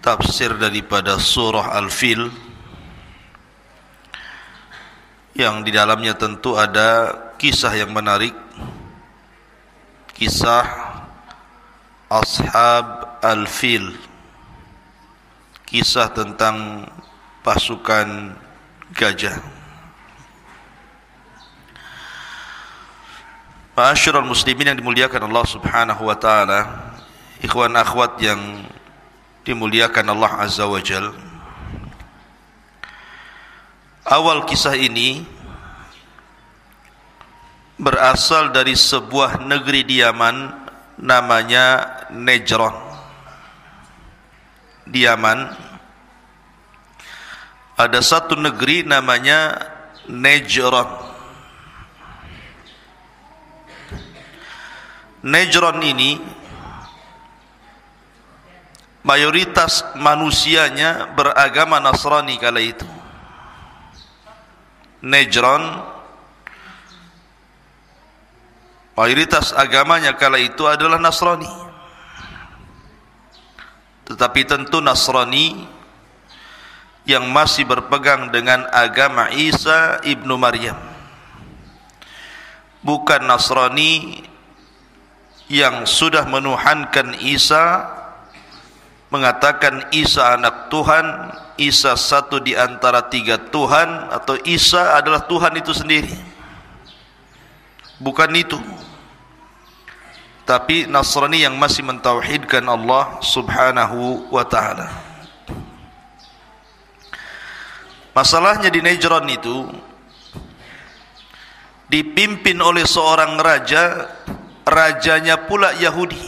tafsir daripada surah Al-Fil, yang di dalamnya tentu ada kisah yang menarik, kisah Ashab Al-Fil, kisah tentang pasukan gajah. Ma'asyiral muslimin yang dimuliakan Allah Subhanahu wa taala, ikhwan akhwat yang dimuliakan Allah Azza wa Jal. Awal kisah ini berasal dari sebuah negeri di Yaman namanya Najran. Di Yaman ada satu negeri namanya Najran. Najran ini mayoritas manusianya beragama Nasrani kala itu. Najran mayoritas agamanya kala itu adalah Nasrani. Tetapi tentu Nasrani yang masih berpegang dengan agama Isa ibnu Maryam, bukan Nasrani yang sudah menuhankan Isa, mengatakan Isa anak Tuhan, Isa satu di antara tiga Tuhan, atau Isa adalah Tuhan itu sendiri. Bukan itu. Tapi Nasrani yang masih mentauhidkan Allah Subhanahu wa ta'ala. Masalahnya di Najran itu dipimpin oleh seorang raja, rajanya pula Yahudi,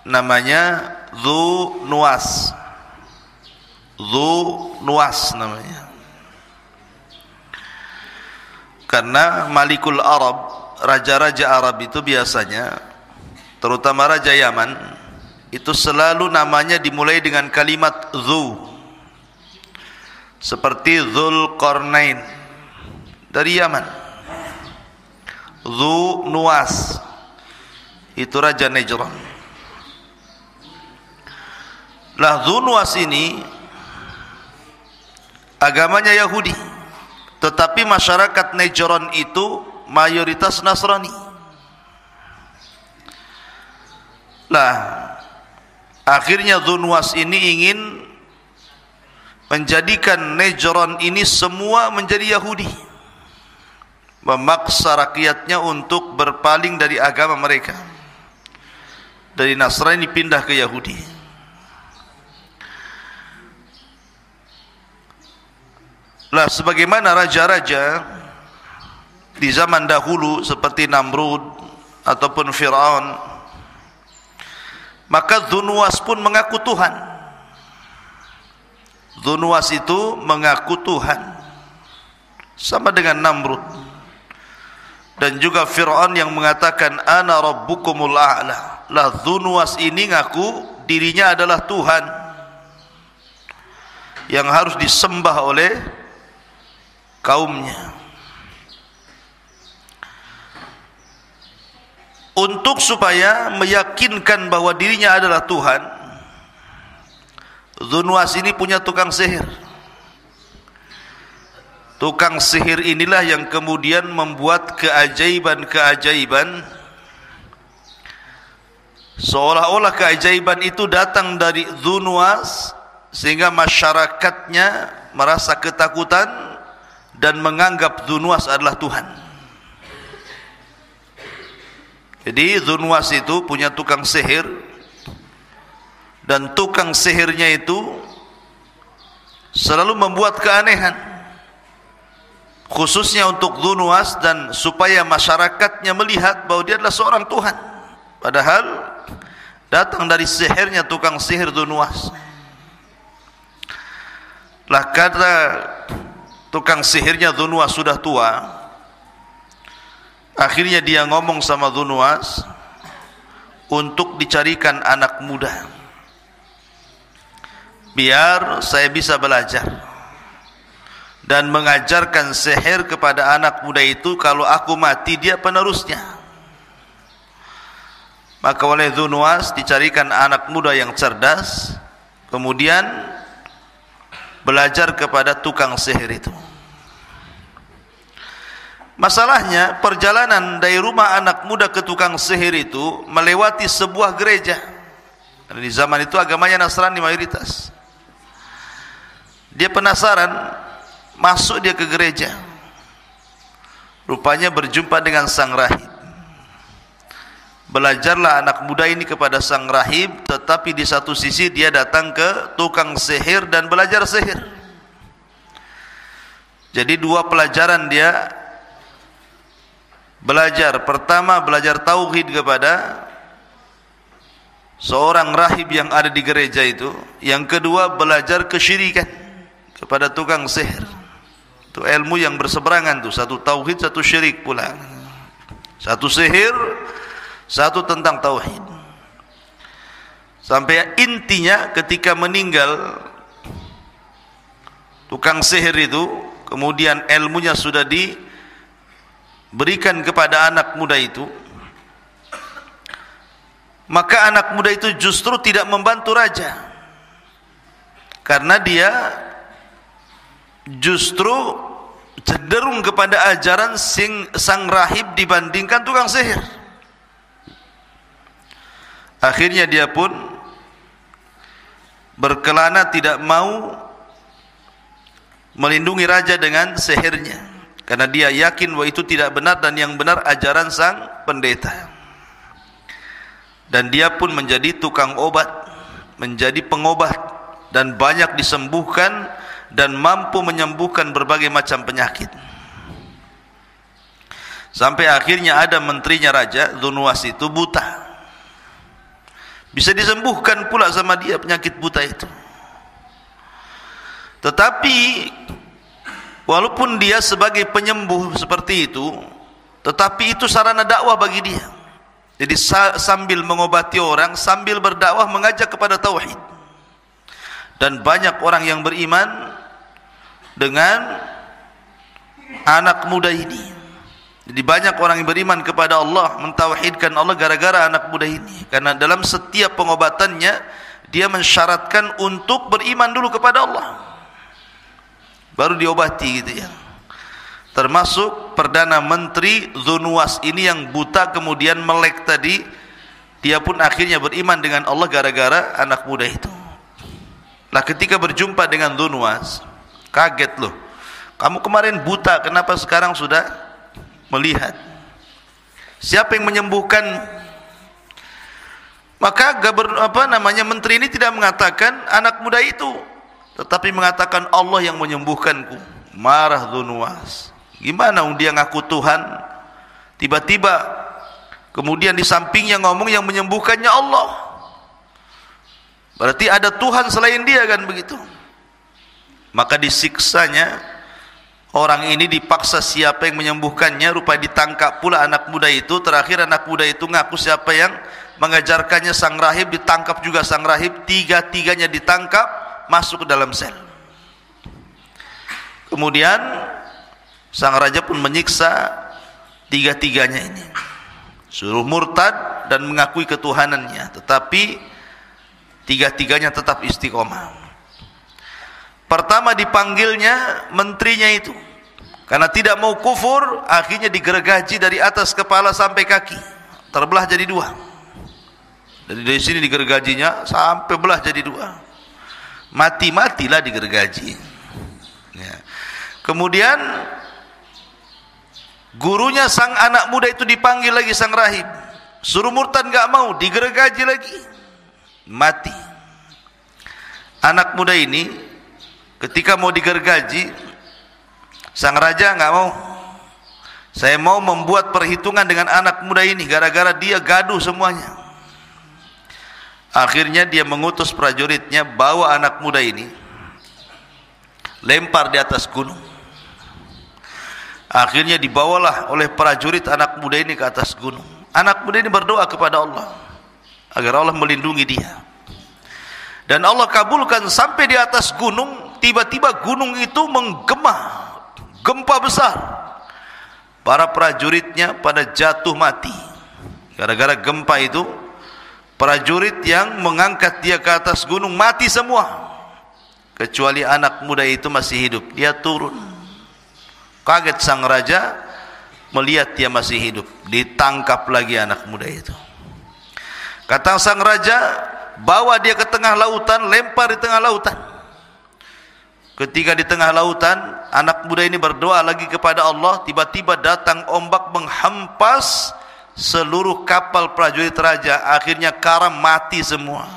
namanya Dhu Nuwas. Dhu Nuwas namanya. Karena Malikul Arab, raja-raja Arab itu biasanya, terutama Raja Yaman, itu selalu namanya dimulai dengan kalimat Dhu. Seperti Dzulqarnain dari Yaman. Dhu Nuwas itu Raja Najran. Lah Dhu Nuwas ini agamanya Yahudi, tetapi masyarakat Najran itu mayoritas Nasrani. Lah akhirnya Dhu Nuwas ini ingin menjadikan Najran ini semua menjadi Yahudi, memaksa rakyatnya untuk berpaling dari agama mereka, dari Nasrani pindah ke Yahudi. Lah sebagaimana raja-raja di zaman dahulu seperti Namrud ataupun Fir'aun, maka Dhu Nuwas pun mengaku Tuhan. Dhu Nuwas itu mengaku Tuhan, sama dengan Namrud. Dan juga Fir'aun yang mengatakan ana rabbukumul a'la. Lah Dhu Nuwas ini ngaku dirinya adalah Tuhan yang harus disembah oleh kaumnya. Untuk supaya meyakinkan bahwa dirinya adalah Tuhan, Dhu Nuwas ini punya tukang sihir. Tukang sihir inilah yang kemudian membuat keajaiban-keajaiban, seolah-olah keajaiban itu datang dari Dhu Nuwas, sehingga masyarakatnya merasa ketakutan dan menganggap Dhu Nuwas adalah Tuhan. Jadi Dhu Nuwas itu punya tukang sihir, dan tukang sihirnya itu selalu membuat keanehan, khususnya untuk Dhu Nuwas, dan supaya masyarakatnya melihat bahwa dia adalah seorang Tuhan, padahal datang dari sihirnya tukang sihir Dhu Nuwas. Lah kata tukang sihirnya Dhu Nuwas sudah tua, akhirnya dia ngomong sama Dhu Nuwas untuk dicarikan anak muda, biar saya bisa belajar dan mengajarkan sihir kepada anak muda itu. Kalau aku mati, dia penerusnya. Maka oleh Dhu Nuwas dicarikan anak muda yang cerdas, kemudian belajar kepada tukang sihir itu. Masalahnya perjalanan dari rumah anak muda ke tukang sihir itu melewati sebuah gereja. Karena di zaman itu agamanya Nasrani mayoritas. Dia penasaran, masuk dia ke gereja. Rupanya berjumpa dengan sang rahib. Belajarlah anak muda ini kepada sang rahib, tetapi di satu sisi dia datang ke tukang sihir dan belajar sihir. Jadi dua pelajaran dia belajar. Pertama, belajar tauhid kepada seorang rahib yang ada di gereja itu. Yang kedua, belajar kesyirikan kepada tukang sihir. Itu ilmu yang berseberangan tuh, satu tauhid, satu syirik pula. Satu sihir, satu tentang tauhid. Sampai intinya ketika meninggal tukang sihir itu, kemudian ilmunya sudah diberikan kepada anak muda itu, maka anak muda itu justru tidak membantu raja, karena dia justru cenderung kepada ajaran sang rahib dibandingkan tukang sihir. Akhirnya dia pun berkelana tidak mau melindungi raja dengan sihirnya, karena dia yakin bahwa itu tidak benar dan yang benar ajaran sang pendeta. Dan dia pun menjadi tukang obat, menjadi pengobat, dan banyak disembuhkan dan mampu menyembuhkan berbagai macam penyakit. Sampai akhirnya ada menterinya raja, Dzunwas itu buta. Bisa disembuhkan pula sama dia penyakit buta itu. Tetapi walaupun dia sebagai penyembuh seperti itu, tetapi itu sarana dakwah bagi dia. Jadi sambil mengobati orang, sambil berdakwah mengajak kepada tauhid. Dan banyak orang yang beriman dengan anak muda ini. Jadi banyak orang yang beriman kepada Allah, mentauhidkan Allah gara-gara anak muda ini. Karena dalam setiap pengobatannya dia mensyaratkan untuk beriman dulu kepada Allah, baru diobati gitu ya. Termasuk Perdana Menteri Dzunwas ini yang buta kemudian melek tadi, dia pun akhirnya beriman dengan Allah gara-gara anak muda itu. Nah, ketika berjumpa dengan Dzunwas, kaget loh. Kamu kemarin buta, kenapa sekarang sudah melihat? Siapa yang menyembuhkan? Maka menteri ini tidak mengatakan anak muda itu, tetapi mengatakan Allah yang menyembuhkanku. Marah Dzunwas. Gimana dia ngaku Tuhan, tiba-tiba kemudian di sampingnya ngomong yang menyembuhkannya Allah. Berarti ada Tuhan selain dia, kan begitu. Maka disiksanya orang ini, dipaksa siapa yang menyembuhkannya. Rupanya ditangkap pula anak muda itu. Terakhir anak muda itu ngaku siapa yang mengajarkannya sang rahib, ditangkap juga sang rahib. Tiga-tiganya ditangkap, masuk ke dalam sel. Kemudian sang raja pun menyiksa tiga-tiganya ini, suruh murtad dan mengakui ketuhanannya, tetapi tiga-tiganya tetap istiqomah. Pertama dipanggilnya menterinya itu, karena tidak mau kufur, akhirnya digergaji dari atas kepala sampai kaki, terbelah jadi dua. Dari sini digergajinya sampai belah jadi dua, mati-matilah digergaji ya. Kemudian gurunya sang anak muda itu dipanggil lagi, sang rahib, suruh murtad gak mau, digergaji lagi, mati. Anak muda ini ketika mau digergaji, sang raja gak mau. Saya mau membuat perhitungan dengan anak muda ini, gara-gara dia gaduh semuanya. Akhirnya dia mengutus prajuritnya, bawa anak muda ini, lempar di atas gunung. Akhirnya dibawalah oleh prajurit anak muda ini ke atas gunung. Anak muda ini berdoa kepada Allah agar Allah melindungi dia. Dan Allah kabulkan sampai di atas gunung. Tiba-tiba gunung itu menggema, gempa besar. Para prajuritnya pada jatuh mati gara-gara gempa itu. prajurit yang mengangkat dia ke atas gunung mati semua, kecuali anak muda itu masih hidup. Dia turun, kaget sang raja melihat dia masih hidup. Ditangkap lagi anak muda itu. Kata sang raja, bawa dia ke tengah lautan, lempar di tengah lautan. Ketika di tengah lautan, anak muda ini berdoa lagi kepada Allah. Tiba-tiba datang ombak menghampas seluruh kapal prajurit raja. Akhirnya karam, mati semua.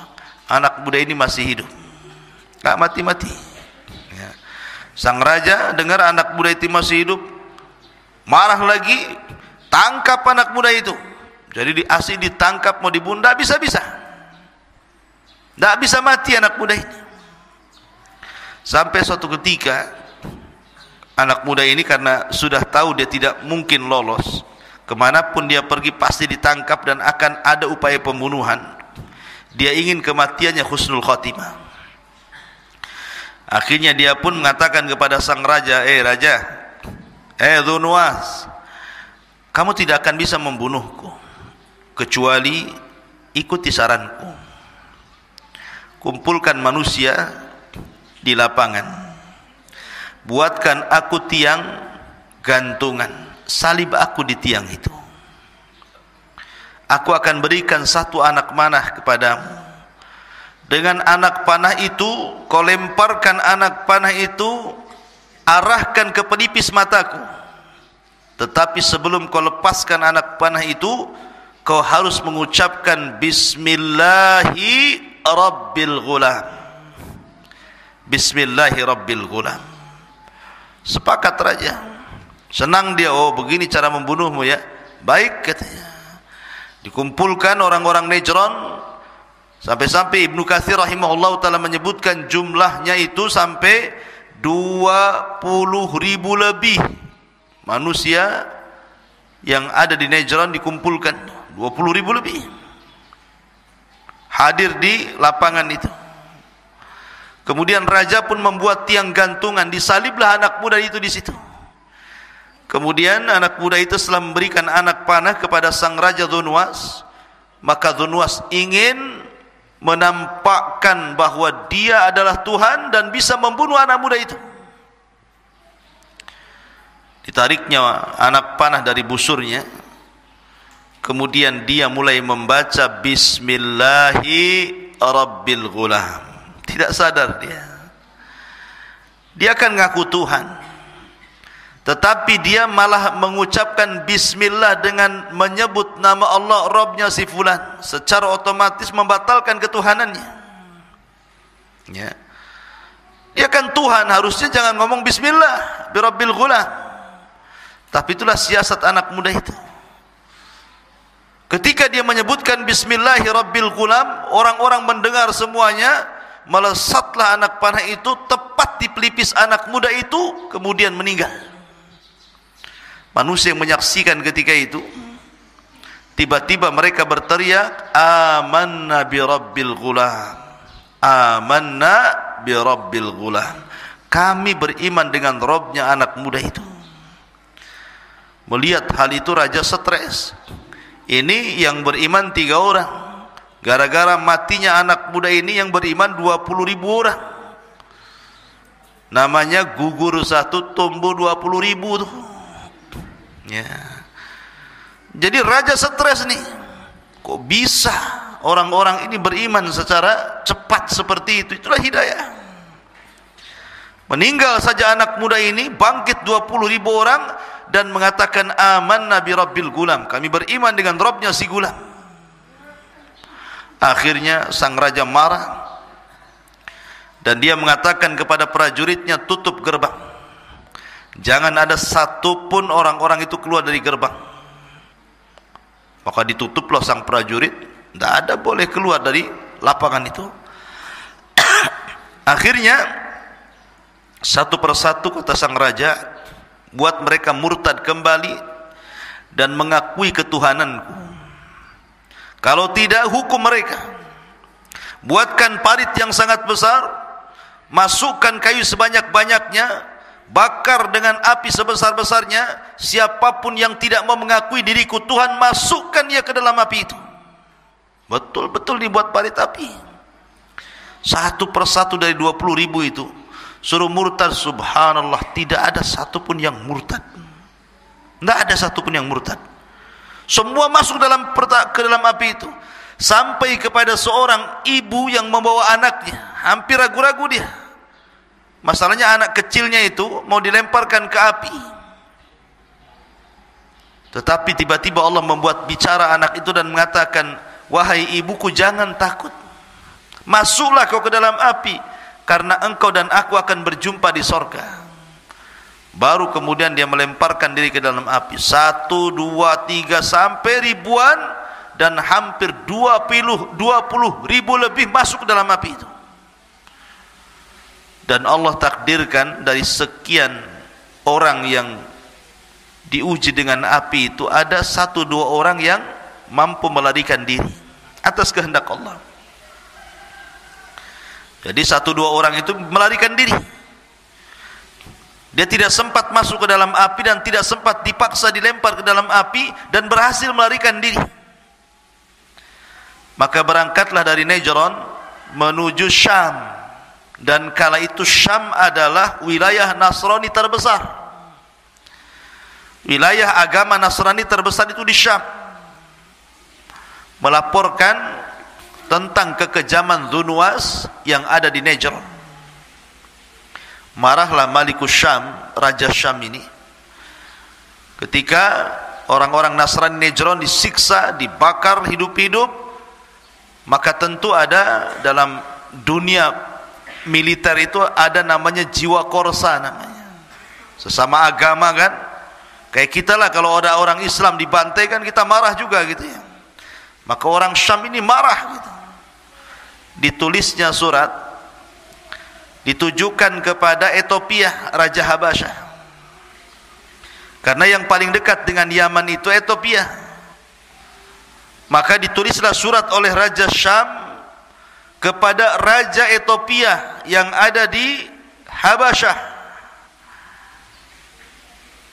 Anak muda ini masih hidup, tak mati-mati. Ya. Sang raja dengar anak muda itu masih hidup, marah lagi, tangkap anak muda itu. Jadi asli ditangkap, mau dibunuh, tak bisa-bisa, tak bisa mati anak muda ini. Sampai suatu ketika anak muda ini karena sudah tahu dia tidak mungkin lolos, kemanapun dia pergi pasti ditangkap dan akan ada upaya pembunuhan. Dia ingin kematiannya husnul khotimah. Akhirnya dia pun mengatakan kepada sang raja, raja, Dhunwas, kamu tidak akan bisa membunuhku kecuali ikuti saranku. Kumpulkan manusia di lapangan, buatkan aku tiang gantungan, salib aku di tiang itu. Aku akan berikan satu anak panah kepadamu. Dengan anak panah itu, kau lemparkan anak panah itu, arahkan ke pelipis mataku. Tetapi sebelum kau lepaskan anak panah itu, kau harus mengucapkan Bismillahi Rabbil Ghulam. Bismillahi Rabbil Ghulam. Sepakat raja. Senang dia, oh begini cara membunuhmu ya. Baik katanya. Dikumpulkan orang-orang Najran. Sampai-sampai Ibnu Katsir rahimahullah ta'ala menyebutkan jumlahnya itu sampai 20.000 lebih manusia yang ada di Najran dikumpulkan. 20.000 lebih hadir di lapangan itu. Kemudian raja pun membuat tiang gantungan, disaliblah anak muda itu di situ. Kemudian anak muda itu setelah memberikan anak panah kepada sang raja Dhunwas, maka Dhunwas ingin menampakkan bahwa dia adalah Tuhan dan bisa membunuh anak muda itu. Ditariknya anak panah dari busurnya, kemudian dia mulai membaca Bismillahi Rabbil Ghulam. Tidak sadar dia akan ngaku Tuhan, tetapi dia malah mengucapkan Bismillah dengan menyebut nama Allah, Rabbnya si fulan, secara otomatis membatalkan ketuhanannya. Ya. Dia kan Tuhan, harusnya jangan ngomong Bismillah Birabbil Ghulam. Tapi itulah siasat anak muda itu. Ketika dia menyebutkan Bismillahi Rabbil Ghulam, orang-orang mendengar semuanya, melesatlah anak panah itu tepat di pelipis anak muda itu, kemudian meninggal. Manusia yang menyaksikan ketika itu, tiba-tiba mereka berteriak, Amanna bi Rabbil Ghulam, Amanna bi Rabbil Ghulam. Kami beriman dengan Rabbnya anak muda itu. Melihat hal itu raja stres. Ini yang beriman 3 orang, gara-gara matinya anak muda ini yang beriman 20.000 orang. Namanya gugur satu, tumbuh 20.000 tuh. Ya. Jadi raja stres nih. Kok bisa orang-orang ini beriman secara cepat seperti itu? Itulah hidayah. Meninggal saja anak muda ini, bangkit 20.000 orang dan mengatakan amanna bi Rabbil Ghulam, kami beriman dengan Rabbnya si gulam. Akhirnya sang raja marah dan dia mengatakan kepada prajuritnya, tutup gerbang, jangan ada satupun orang-orang itu keluar dari gerbang. Maka ditutuplah sang prajurit, tidak ada boleh keluar dari lapangan itu. Akhirnya satu persatu kata sang raja, buat mereka murtad kembali dan mengakui ketuhananku. Kalau tidak, hukum mereka. Buatkan parit yang sangat besar, masukkan kayu sebanyak-banyaknya, bakar dengan api sebesar-besarnya. Siapapun yang tidak mau mengakui diriku Tuhan, masukkan dia ke dalam api itu. Betul-betul dibuat parit api. Satu persatu dari 20.000 itu suruh murtad. Subhanallah, tidak ada satupun yang murtad. Tidak ada satupun yang murtad. Semua masuk ke dalam api itu. Sampai kepada seorang ibu yang membawa anaknya, hampir ragu-ragu dia. Masalahnya anak kecilnya itu mau dilemparkan ke api. Tetapi tiba-tiba Allah membuat bicara anak itu dan mengatakan, wahai ibuku, jangan takut. Masuklah kau ke dalam api, karena engkau dan aku akan berjumpa di sorga. Baru kemudian dia melemparkan diri ke dalam api. 1, 2, 3 sampai ribuan, dan hampir 20.000 lebih masuk ke dalam api itu. Dan Allah takdirkan dari sekian orang yang diuji dengan api itu, ada 1-2 orang yang mampu melarikan diri atas kehendak Allah. Jadi 1-2 orang itu melarikan diri. Dia tidak sempat masuk ke dalam api dan tidak sempat dipaksa dilempar ke dalam api, dan berhasil melarikan diri. Maka berangkatlah dari Najran menuju Syam. Dan kala itu Syam adalah wilayah Nasrani terbesar. Wilayah agama Nasrani terbesar itu di Syam. Melaporkan tentang kekejaman Dzunwas yang ada di Najran. Marahlah Malikus Syam, Raja Syam ini, ketika orang-orang Nasrani Najran disiksa, dibakar hidup-hidup. Maka tentu ada dalam dunia militer itu ada namanya jiwa korsa namanya. Sesama agama kan, kayak kita lah, kalau ada orang Islam dibantai kan kita marah juga gitu ya. Maka orang Syam ini marah gitu. Ditulisnya surat, ditujukan kepada Ethiopia, Raja Habasyah. Karena yang paling dekat dengan Yaman itu Ethiopia. Maka ditulislah surat oleh Raja Syam kepada Raja Ethiopia yang ada di Habasyah,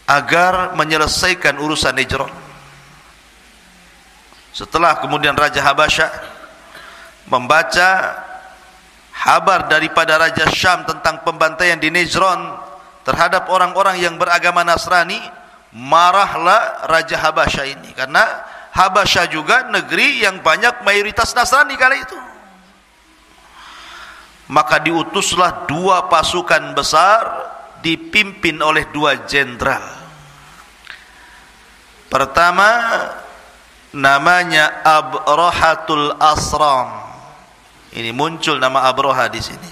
agar menyelesaikan urusan Najran. Setelah kemudian Raja Habasyah membaca kabar daripada Raja Syam tentang pembantaian di Najran terhadap orang-orang yang beragama Nasrani, marahlah Raja Habasyah ini, karena Habasyah juga negeri yang banyak mayoritas Nasrani kala itu. Maka diutuslah 2 pasukan besar dipimpin oleh 2 jenderal. Pertama namanya Abrahatul Asram. Ini muncul nama Abraha di sini.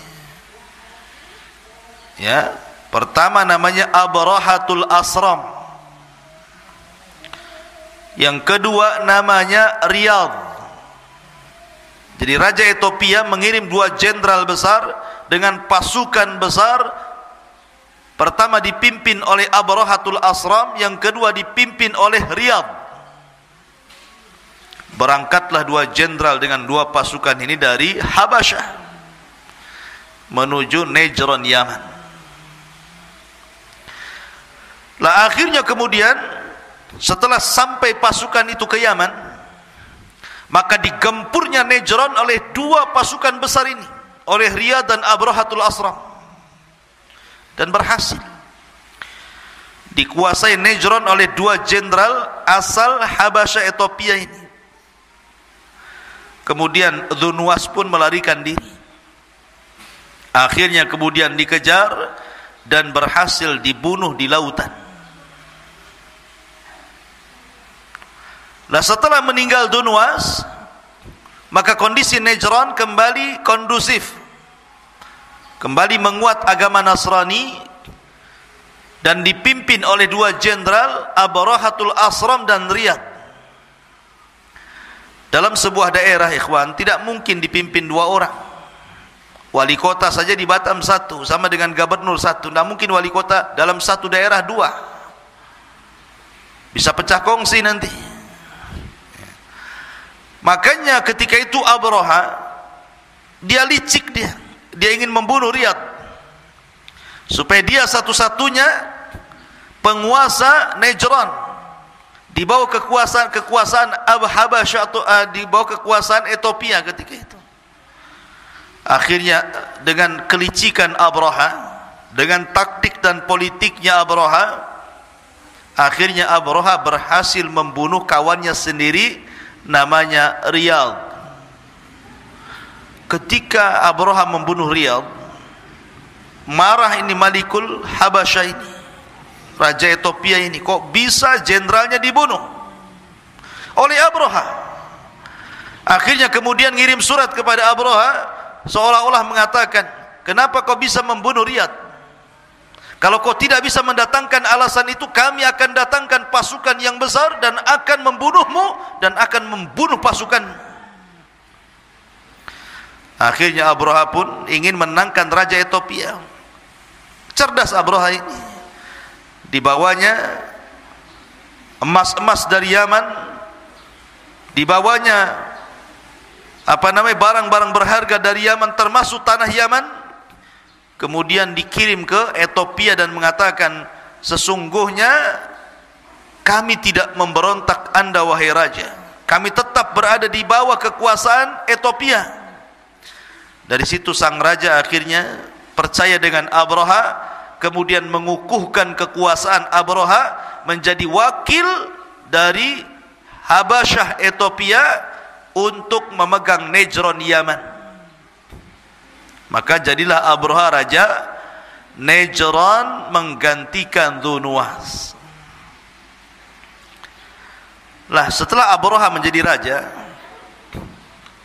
Ya, pertama namanya Abrahatul Asram. Yang kedua namanya Riyadh. Jadi Raja Ethiopia mengirim 2 jenderal besar dengan pasukan besar. Pertama dipimpin oleh Abrahatul Asram, yang kedua dipimpin oleh Riyadh. Berangkatlah 2 jenderal dengan 2 pasukan ini dari Habasyah menuju Najran, Yaman. Lah akhirnya kemudian setelah sampai pasukan itu ke Yaman, maka digempurnya Najran oleh 2 pasukan besar ini, oleh Riyadh dan Abrahatul Asram, dan berhasil dikuasai Najran oleh 2 jenderal asal Habasyah Ethiopia ini. Kemudian Dzunwas pun melarikan diri. Akhirnya kemudian dikejar dan berhasil dibunuh di lautan. Nah, setelah meninggal Dzunwas, maka kondisi Najran kembali kondusif, kembali menguat agama Nasrani, dan dipimpin oleh 2 jenderal, Abrahatul Asram dan Riyadh. Dalam sebuah daerah, ikhwan, tidak mungkin dipimpin 2 orang. Wali kota saja di Batam 1, sama dengan gubernur 1. Tidak mungkin wali kota dalam satu daerah 2. Bisa pecah kongsi nanti. Makanya ketika itu Abraha, dia licik, dia ingin membunuh Riyadh, supaya dia satu-satunya penguasa Najran di bawah kekuasaan Habasyah atau di bawah kekuasaan Ethiopia ketika itu. Akhirnya dengan kelicikan Abraha, dengan taktik dan politiknya Abraha, akhirnya Abraha berhasil membunuh kawannya sendiri namanya Riyadh. Ketika Abraha membunuh Riyadh, marah ini Malikul Habasyah ini, Raja Ethiopia ini, kok bisa jenderalnya dibunuh oleh Abraha. Akhirnya kemudian ngirim surat kepada Abraha, seolah-olah mengatakan, kenapa kau bisa membunuh Riyadh? Kalau kau tidak bisa mendatangkan alasan itu, kami akan datangkan pasukan yang besar dan akan membunuhmu dan akan membunuh pasukanmu. Akhirnya Abraha pun ingin menangkan Raja Ethiopia. Cerdas Abraha ini. Dibawanya emas-emas dari Yaman, dibawanya barang-barang berharga dari Yaman, termasuk tanah Yaman, kemudian dikirim ke Ethiopia dan mengatakan, sesungguhnya kami tidak memberontak Anda wahai raja, kami tetap berada di bawah kekuasaan Ethiopia. Dari situ sang raja akhirnya percaya dengan Abraha, kemudian mengukuhkan kekuasaan Abraha menjadi wakil dari Habasyah Ethiopia untuk memegang Nejron Yaman. Maka jadilah Abraha raja Nejron menggantikan Dzunnuwas. Lah setelah Abraha menjadi raja,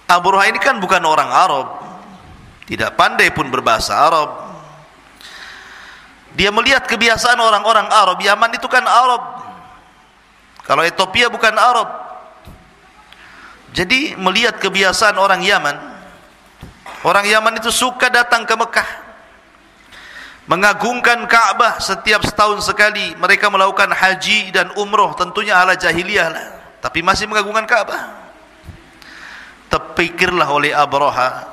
Abraha ini kan bukan orang Arab, tidak pandai pun berbahasa Arab. Dia melihat kebiasaan orang-orang Arab. Yaman itu kan Arab, kalau Ethiopia bukan Arab. Jadi melihat kebiasaan orang Yaman, orang Yaman itu suka datang ke Mekah, mengagungkan Ka'bah setiap setahun sekali. Mereka melakukan haji dan umroh, tentunya ala jahiliyah lah, tapi masih mengagungkan Ka'bah. Terpikirlah oleh Abraha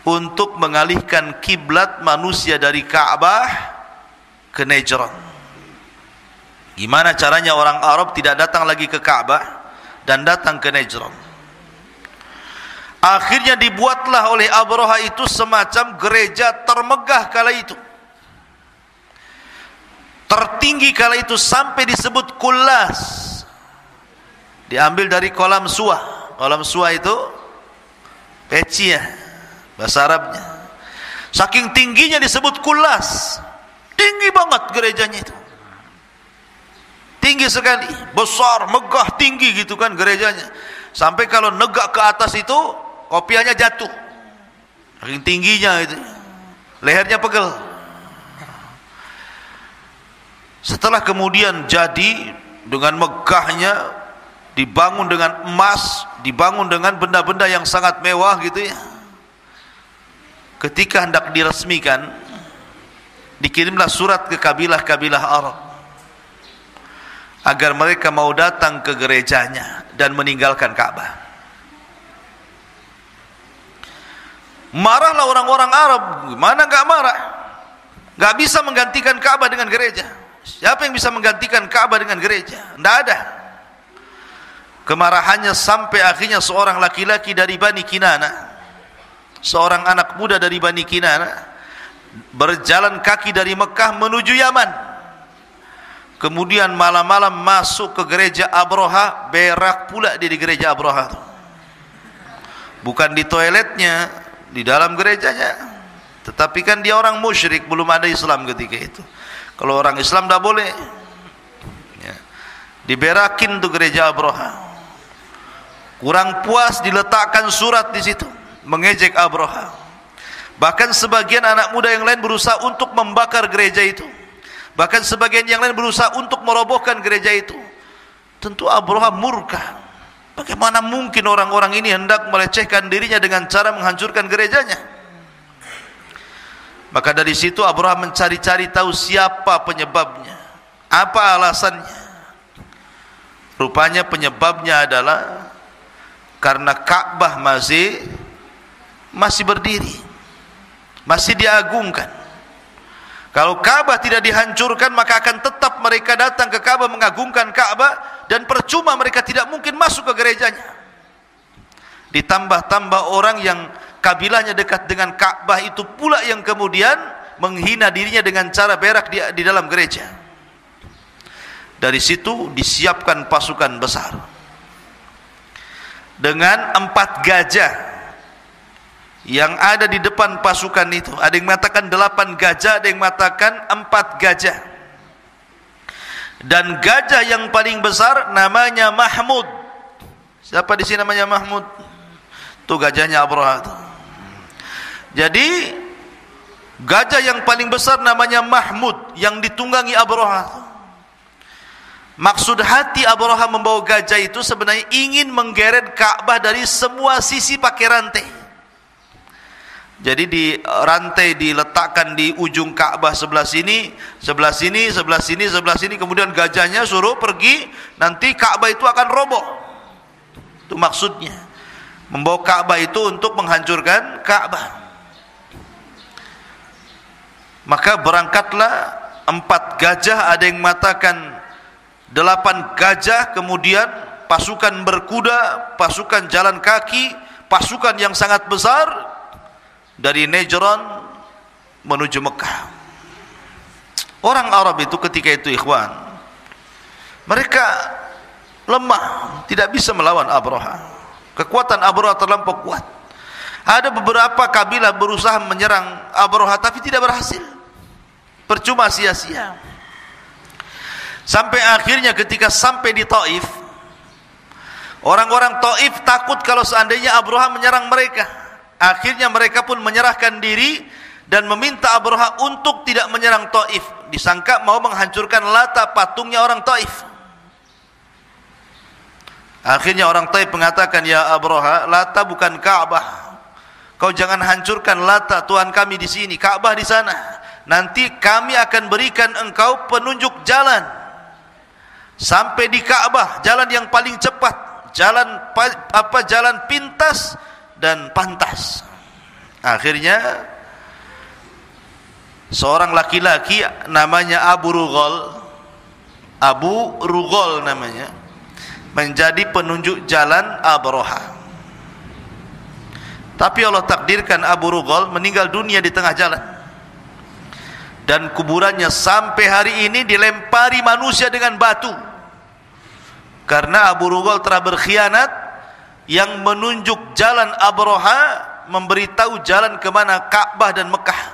untuk mengalihkan kiblat manusia dari Ka'bah ke Nejron. Gimana caranya orang Arab tidak datang lagi ke Ka'bah dan datang ke Nejron? Akhirnya dibuatlah oleh Abraha itu semacam gereja termegah kala itu, tertinggi kala itu, sampai disebut Kullas. Diambil dari kolam suah. Kolam suah itu peci ya, bahasa Arabnya. Saking tingginya disebut Kullas. Tinggi banget gerejanya itu, tinggi sekali, besar, megah, tinggi gitu kan gerejanya. Sampai kalau negak ke atas itu kopiahnya jatuh, saking tingginya itu, lehernya pegel. Setelah kemudian jadi dengan megahnya, dibangun dengan emas, dibangun dengan benda-benda yang sangat mewah gitu ya. Ketika hendak diresmikan, dikirimlah surat ke kabilah-kabilah Arab agar mereka mau datang ke gerejanya dan meninggalkan Ka'bah. Marahlah orang-orang Arab. Gimana gak marah? Gak bisa menggantikan Ka'bah dengan gereja. Siapa yang bisa menggantikan Ka'bah dengan gereja? Tidak ada. Kemarahannya sampai akhirnya seorang laki-laki dari Bani Kinana, seorang anak muda dari Bani Kinana, berjalan kaki dari Mekah menuju Yaman. Kemudian malam-malam masuk ke gereja Abraha, berak pula dia di gereja Abraha. Bukan di toiletnya, di dalam gerejanya. Tetapi kan dia orang musyrik, belum ada Islam ketika itu. Kalau orang Islam tidak boleh ya. Diberakin tuh gereja Abraha. Kurang puas diletakkan surat di situ mengejek Abraha. Bahkan sebagian anak muda yang lain berusaha untuk membakar gereja itu. Bahkan sebagian yang lain berusaha untuk merobohkan gereja itu. Tentu Abraha murka. Bagaimana mungkin orang-orang ini hendak melecehkan dirinya dengan cara menghancurkan gerejanya? Maka dari situ Abraha mencari-cari tahu siapa penyebabnya, apa alasannya. Rupanya penyebabnya adalah karena Ka'bah masih berdiri, masih diagungkan. Kalau Ka'bah tidak dihancurkan, maka akan tetap mereka datang ke Ka'bah mengagungkan Ka'bah, dan percuma mereka tidak mungkin masuk ke gerejanya. Ditambah-tambah orang yang kabilahnya dekat dengan Ka'bah itu pula yang kemudian menghina dirinya dengan cara berak di dalam gereja. Dari situ disiapkan pasukan besar dengan 4 gajah yang ada di depan pasukan itu. Ada yang mengatakan 8 gajah, ada yang mengatakan 4 gajah. Dan gajah yang paling besar namanya Mahmud. Siapa di sini namanya Mahmud? Itu gajahnya Abraha. Jadi gajah yang paling besar namanya Mahmud, yang ditunggangi Abraha. Maksud hati Abraha membawa gajah itu sebenarnya ingin menggeret Ka'bah dari semua sisi pakai rantai. Jadi di rantai diletakkan di ujung Ka'bah sebelah sini, sebelah sini, sebelah sini, sebelah sini. Kemudian gajahnya suruh pergi, nanti Ka'bah itu akan roboh. Itu maksudnya. Membawa Ka'bah itu untuk menghancurkan Ka'bah. Maka berangkatlah 4 gajah, ada yang mengatakan 8 gajah, kemudian pasukan berkuda, pasukan jalan kaki, pasukan yang sangat besar dari Najran menuju Mekah. Orang Arab itu ketika itu ikhwan, mereka lemah, tidak bisa melawan Abraha. Kekuatan Abraha terlampau kuat. Ada beberapa kabilah berusaha menyerang Abraha tapi tidak berhasil. Percuma, sia-sia. Sampai akhirnya ketika sampai di Taif, orang-orang Taif takut kalau seandainya Abraha menyerang mereka. Akhirnya mereka pun menyerahkan diri dan meminta Abraha untuk tidak menyerang Taif. Disangka mau menghancurkan Lata, patungnya orang Taif. Akhirnya orang Taif mengatakan, ya Abraha, Lata bukan Ka'bah. Kau jangan hancurkan Lata, Tuhan kami di sini, Ka'bah di sana. Nanti kami akan berikan engkau penunjuk jalan sampai di Ka'bah, jalan yang paling cepat, jalan pintas dan pantas. Akhirnya seorang laki-laki namanya Abu Rughal namanya, menjadi penunjuk jalan Abraha. Tapi Allah takdirkan Abu Rughal meninggal dunia di tengah jalan, dan kuburannya sampai hari ini dilempari manusia dengan batu, karena Abu Rughal telah berkhianat. Yang menunjuk jalan Abraha memberitahu jalan ke mana Ka'bah dan Mekah.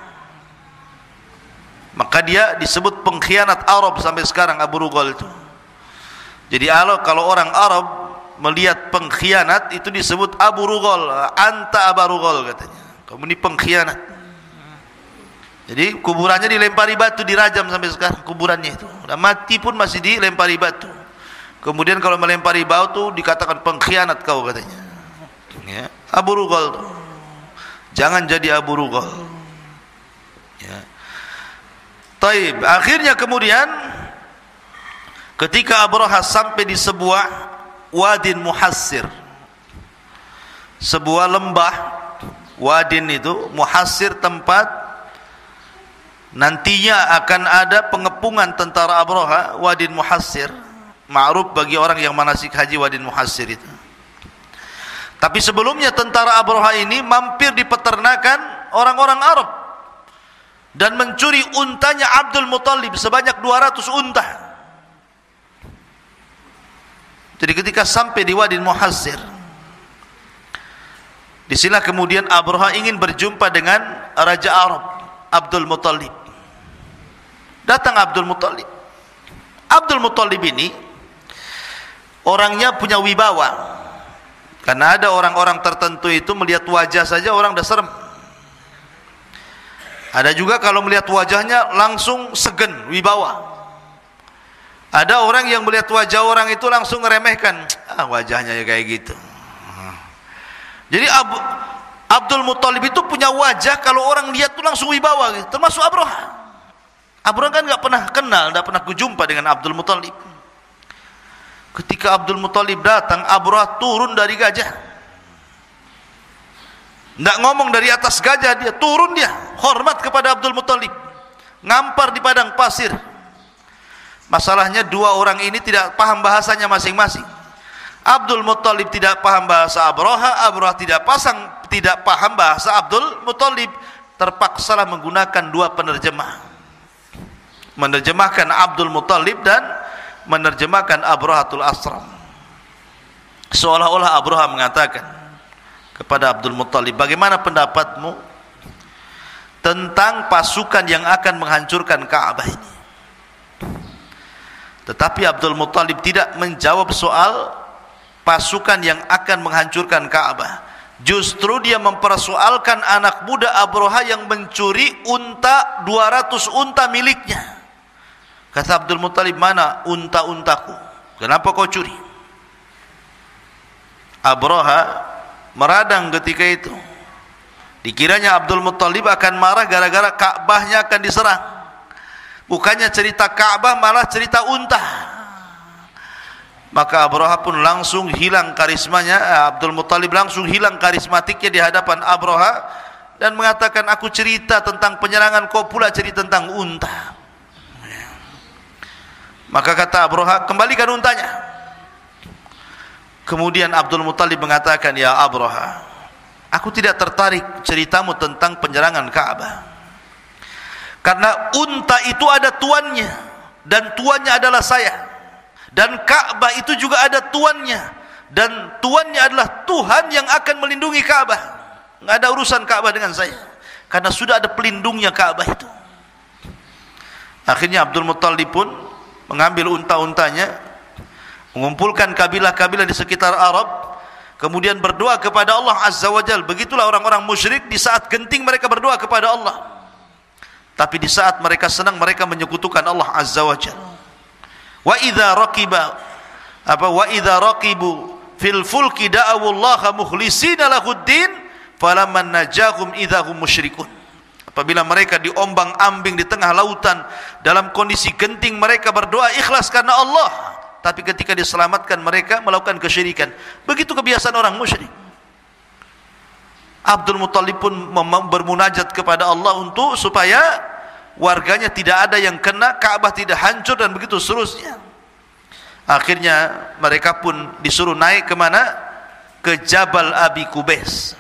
Maka dia disebut pengkhianat Arab sampai sekarang, Abu Rughal itu. Jadi kalau orang Arab melihat pengkhianat itu disebut Abu Rughal, anta Abu Rughal katanya, kamu ini pengkhianat. Jadi kuburannya dilempari batu, dirajam sampai sekarang kuburannya itu. Udah mati pun masih dilempari batu. Kemudian kalau melempari batu dikatakan pengkhianat kau katanya. Ya, Abu Rughal. Jangan jadi Abu Rughal. Ya. Taib. Akhirnya kemudian ketika Abraha sampai di sebuah Wadin Muhassir, sebuah lembah, Wadin itu Muhassir, tempat nantinya akan ada pengepungan tentara Abraha. Wadin Muhassir ma'ruf bagi orang yang manasik haji Wadin Muhassir itu. Tapi sebelumnya tentara Abraha ini mampir di peternakan orang-orang Arab dan mencuri untanya Abdul Muttalib sebanyak 200 unta. Jadi ketika sampai di Wadin Muhassir, disinilah kemudian Abraha ingin berjumpa dengan Raja Arab, Abdul Muttalib. Datang Abdul Muttalib. Abdul Muttalib ini orangnya punya wibawa. Karena ada orang-orang tertentu itu melihat wajah saja orang dah serem. Ada juga kalau melihat wajahnya langsung segen, wibawa. Ada orang yang melihat wajah orang itu langsung ngeremehkan, wajahnya ya kayak gitu. Jadi Abdul Muttalib itu punya wajah kalau orang lihat tuh langsung wibawa gitu. Termasuk Abraha. Abraha kan nggak pernah kenal, nggak pernah kujumpa dengan Abdul Muttalib. Ketika Abdul Muttalib datang, Abraha turun dari gajah. Nggak ngomong dari atas gajah, dia turun, dia hormat kepada Abdul Muttalib, ngampar di padang pasir. Masalahnya dua orang ini tidak paham bahasanya masing-masing. Abdul Muttalib tidak paham bahasa Abraha, Abraha tidak paham bahasa Abdul Muttalib. Terpaksalah menggunakan dua penerjemah, menerjemahkan Abdul Muttalib dan menerjemahkan Abrahatul Asram. Seolah-olah Abraha mengatakan kepada Abdul Muttalib, bagaimana pendapatmu tentang pasukan yang akan menghancurkan Ka'bah ini? Tetapi Abdul Muttalib tidak menjawab soal pasukan yang akan menghancurkan Ka'bah. Justru dia mempersoalkan anak muda Abraha yang mencuri unta, 200 unta miliknya. Kata Abdul Muttalib, mana unta-untaku? Kenapa kau curi? Abraha meradang ketika itu. Dikiranya Abdul Muttalib akan marah gara-gara Ka'bahnya akan diserang. Bukannya cerita Ka'bah, malah cerita unta. Maka Abraha pun langsung hilang karismanya. Abdul Muttalib langsung hilang karismatiknya di hadapan Abraha dan mengatakan, aku cerita tentang penyerangan, kau pula cerita tentang unta. Maka kata Abraha, kembalikan untanya. Kemudian Abdul Muttalib mengatakan, ya Abraha, aku tidak tertarik ceritamu tentang penyerangan Ka'bah. Karena unta itu ada tuannya, dan tuannya adalah saya. Dan Ka'bah itu juga ada tuannya, dan tuannya adalah Tuhan yang akan melindungi Ka'bah. Nggak ada urusan Ka'bah dengan saya, karena sudah ada pelindungnya Ka'bah itu. Akhirnya Abdul Muttalib pun mengambil unta-untanya, mengumpulkan kabilah-kabilah di sekitar Arab, kemudian berdoa kepada Allah Azza wa Jalla. Begitulah orang-orang musyrik, di saat genting mereka berdoa kepada Allah. Tapi di saat mereka senang, mereka menyekutukan Allah Azza wa Jalla. Wa idza raqibu fil fulki da'awullaha mukhlisina lahuddin falamman najahum idzahum musyrikun. Apabila mereka diombang-ambing di tengah lautan dalam kondisi genting, mereka berdoa ikhlas karena Allah. Tapi ketika diselamatkan, mereka melakukan kesyirikan. Begitu kebiasaan orang musyrik. Abdul Muttalib pun bermunajat kepada Allah untuk supaya warganya tidak ada yang kena, Ka'bah tidak hancur, dan begitu seterusnya. Akhirnya mereka pun disuruh naik ke mana? Ke Jabal Abi Qubais,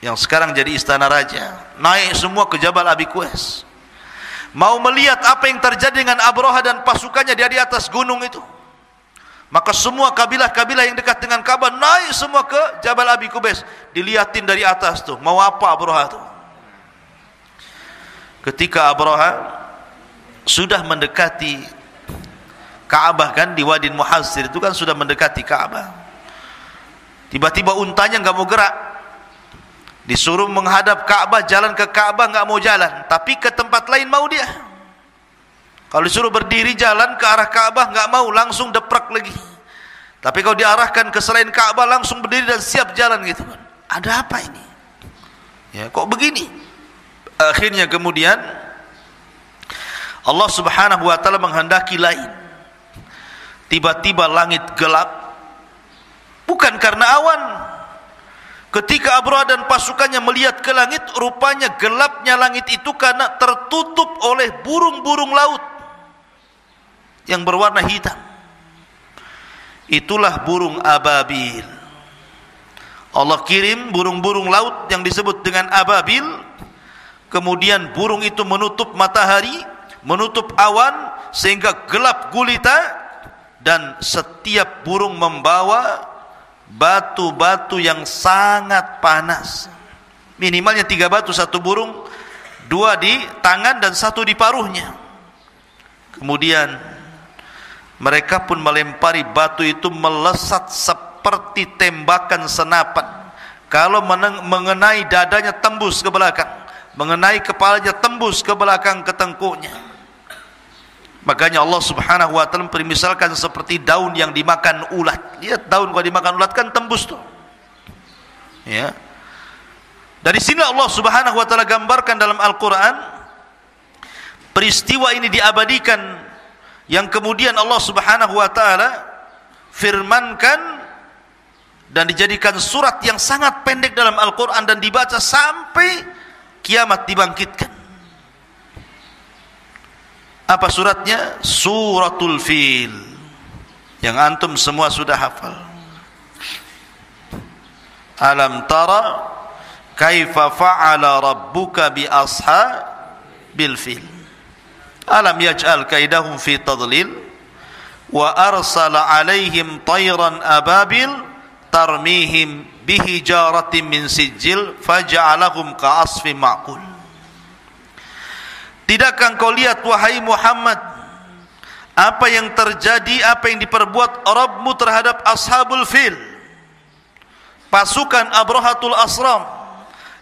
yang sekarang jadi istana raja. Naik semua ke Jabal Abi Qubais, mau melihat apa yang terjadi dengan Abraha dan pasukannya di atas gunung itu. Maka semua kabilah-kabilah yang dekat dengan Ka'bah naik semua ke Jabal Abi Qubais, dilihatin dari atas tuh, mau apa Abraha tuh. Ketika Abraha sudah mendekati Ka'bah, kan di Wadi Muhassir itu kan sudah mendekati Ka'bah, tiba-tiba untanya nggak mau gerak. Disuruh menghadap Ka'bah, jalan ke Ka'bah nggak mau jalan, tapi ke tempat lain mau dia. Kalau disuruh berdiri jalan ke arah Ka'bah nggak mau, langsung deprak lagi. Tapi kalau diarahkan ke selain Ka'bah langsung berdiri dan siap jalan gitu kan. Ada apa ini? Ya, kok begini? Akhirnya kemudian Allah Subhanahu wa taala menghendaki lain. Tiba-tiba langit gelap, bukan karena awan. Ketika Abraha dan pasukannya melihat ke langit, rupanya gelapnya langit itu karena tertutup oleh burung-burung laut yang berwarna hitam. Itulah burung ababil. Allah kirim burung-burung laut yang disebut dengan ababil. Kemudian burung itu menutup matahari, menutup awan, sehingga gelap gulita, dan setiap burung membawa batu-batu yang sangat panas. Minimalnya 3 batu satu burung, 2 di tangan dan 1 di paruhnya. Kemudian mereka pun melempari batu itu melesat seperti tembakan senapan. Kalau mengenai dadanya tembus ke belakang, mengenai kepalanya tembus ke belakang ke tengkuknya. Makanya Allah Subhanahu wa taala mempermisalkan seperti daun yang dimakan ulat. Lihat daun kalau dimakan ulat kan tembus tuh. Ya. Dari sini Allah Subhanahu wa taala gambarkan dalam Al-Qur'an peristiwa ini diabadikan, yang kemudian Allah Subhanahu wa taala firmankan dan dijadikan surat yang sangat pendek dalam Al-Qur'an dan dibaca sampai kiamat dibangkitkan. Apa suratnya? Suratul Fil, yang antum semua sudah hafal. Alam tara kaifa fa'ala rabbuka bi ashabil fil. Alam yaj'al kaidahum fi tadlil wa arsala alaihim tayran ababil tarmihim bihijaratin min sijil faja'alahum ka'asfin ma'kul. Tidakkah engkau lihat wahai Muhammad apa yang terjadi, apa yang diperbuat Rabbmu terhadap ashabul fil, pasukan Abrahatul Asram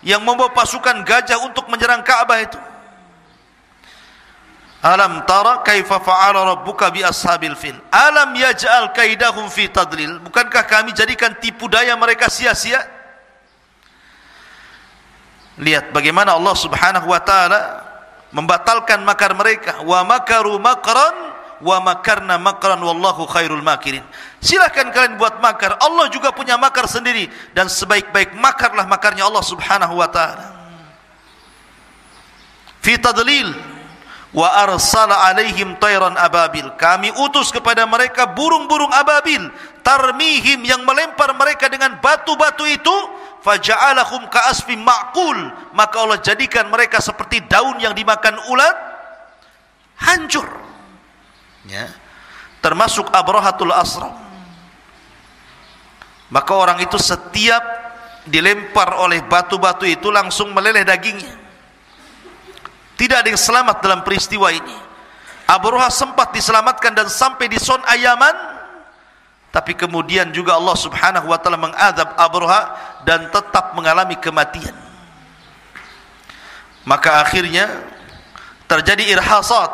yang membawa pasukan gajah untuk menyerang Ka'bah itu. Alam tara kaifa fa'ala rabbuka bi ashabil fil alam yaj'al kaidahum fi tadlil. Bukankah kami jadikan tipu daya mereka sia-sia? Lihat bagaimana Allah Subhanahu wa taala membatalkan makar mereka. Wa makaru makran wa makarna makran wallahu khairul makirin. Silakan kalian buat makar, Allah juga punya makar sendiri, dan sebaik-baik makarlah makarnya Allah Subhanahu wa taala. Fi tadlil wa arsala alaihim tayran ababil. Kami utus kepada mereka burung-burung ababil, tarmihim, yang melempar mereka dengan batu-batu itu, faja'alahum ka'asfin ma'kul, maka Allah jadikan mereka seperti daun yang dimakan ulat, hancur. Ya, termasuk Abrahatul Asram. Maka orang itu setiap dilempar oleh batu-batu itu langsung meleleh dagingnya. Tidak ada yang selamat dalam peristiwa ini. Abraha sempat diselamatkan dan sampai di Son'a Yaman, tapi kemudian juga Allah Subhanahu wa taala mengadab Abraha dan tetap mengalami kematian. Maka akhirnya terjadi irhasat,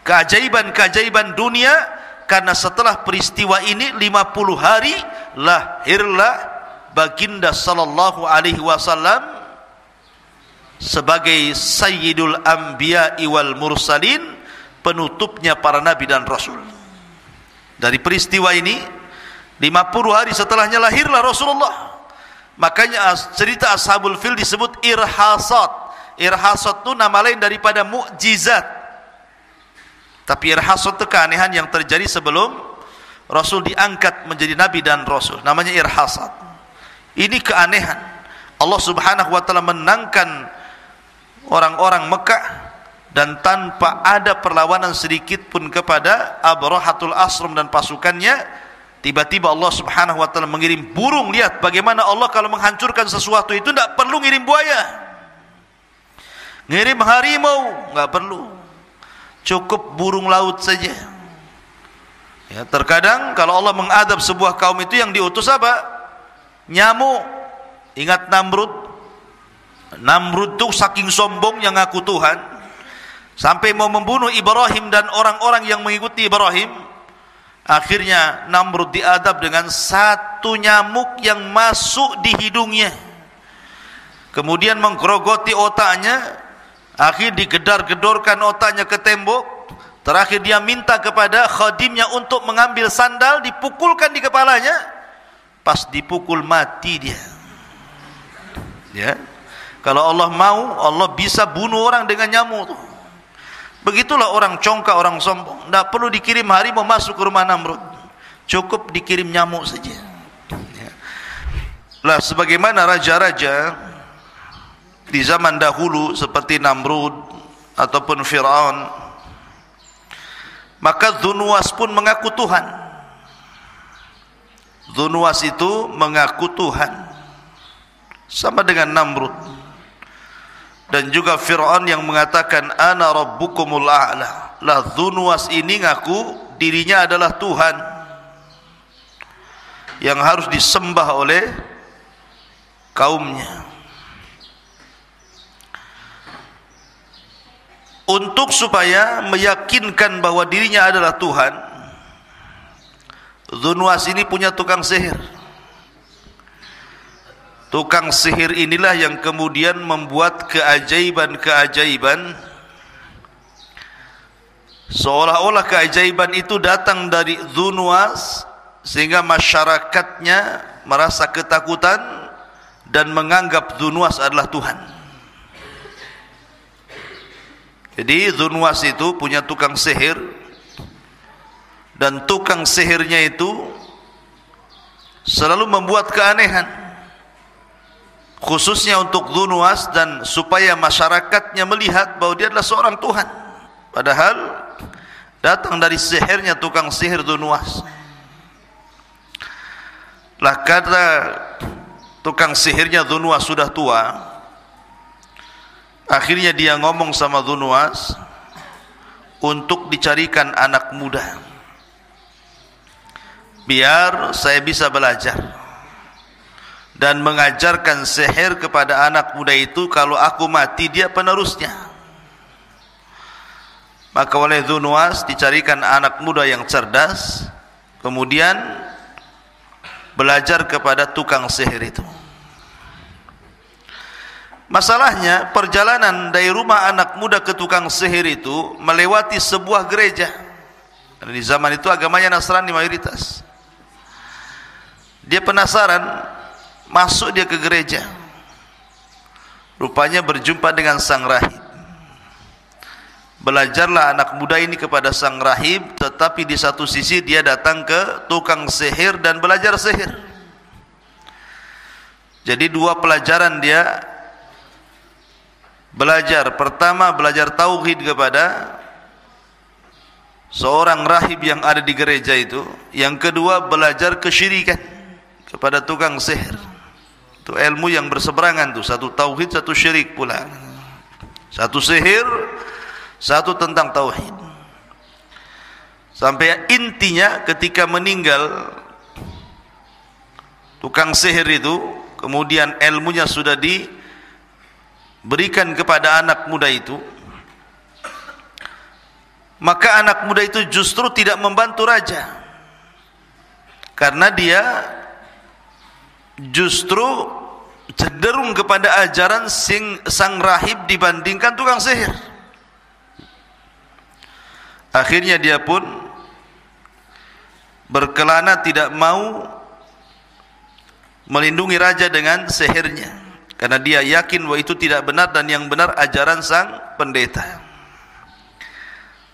keajaiban-keajaiban dunia, karena setelah peristiwa ini 50 hari lahirlah baginda sallallahu alaihi wasallam sebagai sayyidul anbiya'i wal mursalin, penutupnya para nabi dan rasul. Dari peristiwa ini 50 hari setelahnya lahirlah Rasulullah. Makanya cerita ashabul fil disebut irhasat. Irhasat itu nama lain daripada mukjizat. Tapi irhasat itu keanehan yang terjadi sebelum Rasul diangkat menjadi nabi dan rasul, namanya irhasat. Ini keanehan. Allah Subhanahu wa taala menangkan orang-orang Mekah dan tanpa ada perlawanan sedikit pun kepada Abrahatul Asram dan pasukannya. Tiba-tiba Allah Subhanahu wa taala mengirim burung. Lihat bagaimana Allah kalau menghancurkan sesuatu itu tidak perlu ngirim buaya, ngirim harimau, nggak perlu, cukup burung laut saja. Ya, terkadang kalau Allah mengadab sebuah kaum itu yang diutus apa? Nyamuk. Ingat Namrud? Namrud itu saking sombong yang ngaku Tuhan, sampai mau membunuh Ibrahim dan orang-orang yang mengikuti Ibrahim. Akhirnya Namrud diadab dengan satu nyamuk yang masuk di hidungnya, kemudian menggerogoti otaknya. Akhir digedar-gedorkan otaknya ke tembok. Terakhir dia minta kepada khadimnya untuk mengambil sandal, dipukulkan di kepalanya. Pas dipukul mati dia. Ya, kalau Allah mau, Allah bisa bunuh orang dengan nyamuk. Begitulah orang congkak, orang sombong. Tidak perlu dikirim harimau masuk ke rumah Namrud, cukup dikirim nyamuk saja. Ya. Lah sebagaimana raja-raja di zaman dahulu seperti Namrud ataupun Fir'aun, maka Dzunwas pun mengaku Tuhan. Dzunwas itu mengaku Tuhan, sama dengan Namrud. Dan juga Fir'aun yang mengatakan ana rabbukumul a'la. Lah Dzunwas ini ngaku dirinya adalah Tuhan yang harus disembah oleh kaumnya. Untuk supaya meyakinkan bahwa dirinya adalah Tuhan, Dzunwas ini punya tukang sihir. Tukang sihir inilah yang kemudian membuat keajaiban-keajaiban, seolah-olah keajaiban itu datang dari Dzunwas, sehingga masyarakatnya merasa ketakutan dan menganggap Dzunwas adalah Tuhan. Jadi Dzunwas itu punya tukang sihir, dan tukang sihirnya itu selalu membuat keanehan, khususnya untuk Dzunwas, dan supaya masyarakatnya melihat bahwa dia adalah seorang Tuhan, padahal datang dari sihirnya tukang sihir Dzunwas. Lah kata tukang sihirnya Dzunwas sudah tua, akhirnya dia ngomong sama Dzunwas untuk dicarikan anak muda, biar saya bisa belajar dan mengajarkan sihir kepada anak muda itu. Kalau aku mati, dia penerusnya. Maka oleh Dzunwas dicarikan anak muda yang cerdas, kemudian belajar kepada tukang sihir itu. Masalahnya, perjalanan dari rumah anak muda ke tukang sihir itu melewati sebuah gereja. Karena di zaman itu agamanya Nasrani mayoritas. Dia penasaran, masuk dia ke gereja. Rupanya berjumpa dengan sang rahib. Belajarlah anak muda ini kepada sang rahib, tetapi di satu sisi dia datang ke tukang sihir dan belajar sihir. Jadi dua pelajaran dia belajar. Pertama, belajar tauhid kepada seorang rahib yang ada di gereja itu. Yang kedua, belajar kesyirikan kepada tukang sihir. Itu ilmu yang berseberangan tuh, satu tauhid, satu syirik pula. Satu sihir, satu tentang tauhid. Sampai intinya ketika meninggal tukang sihir itu, kemudian ilmunya sudah diberikan kepada anak muda itu, maka anak muda itu justru tidak membantu raja, karena dia justru cenderung kepada ajaran sang rahib dibandingkan tukang sihir. Akhirnya dia pun berkelana tidak mau melindungi raja dengan sihirnya, karena dia yakin bahwa itu tidak benar dan yang benar ajaran sang pendeta.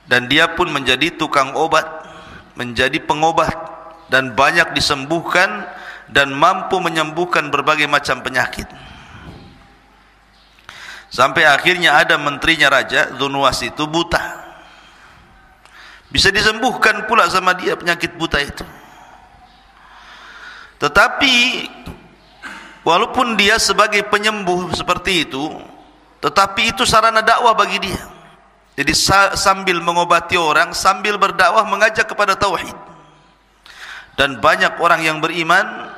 Dan dia pun menjadi tukang obat, menjadi pengobat, dan banyak disembuhkan dan mampu menyembuhkan berbagai macam penyakit. Sampai akhirnya ada menterinya raja, Dzunwas itu buta. Bisa disembuhkan pula sama dia penyakit buta itu. Tetapi walaupun dia sebagai penyembuh seperti itu, tetapi itu sarana dakwah bagi dia. Jadi sambil mengobati orang, sambil berdakwah mengajak kepada tauhid. Dan banyak orang yang beriman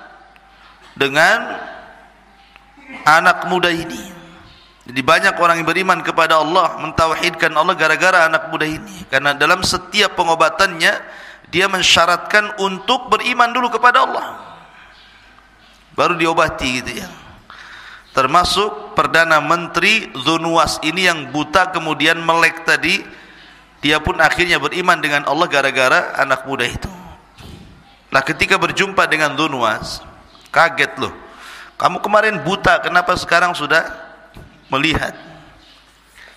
dengan anak muda ini. Jadi banyak orang yang beriman kepada Allah, mentauhidkan Allah gara-gara anak muda ini. Karena dalam setiap pengobatannya dia mensyaratkan untuk beriman dulu kepada Allah, baru diobati gitu ya. Termasuk Perdana Menteri Dzunwas ini yang buta kemudian melek tadi, dia pun akhirnya beriman dengan Allah gara-gara anak muda itu. Nah, ketika berjumpa dengan Dzunwas, kaget loh. Kamu kemarin buta, kenapa sekarang sudah melihat?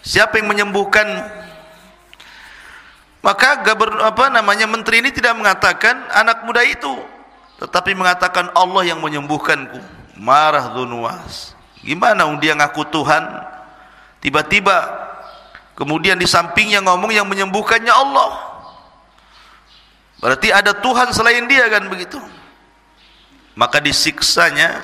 Siapa yang menyembuhkan? Maka menteri ini tidak mengatakan anak muda itu, tetapi mengatakan Allah yang menyembuhkanku. Marah Dzunwas. Gimana dia ngaku Tuhan, tiba-tiba kemudian di sampingnya ngomong yang menyembuhkannya Allah. Berarti ada Tuhan selain dia, kan begitu? Maka disiksanya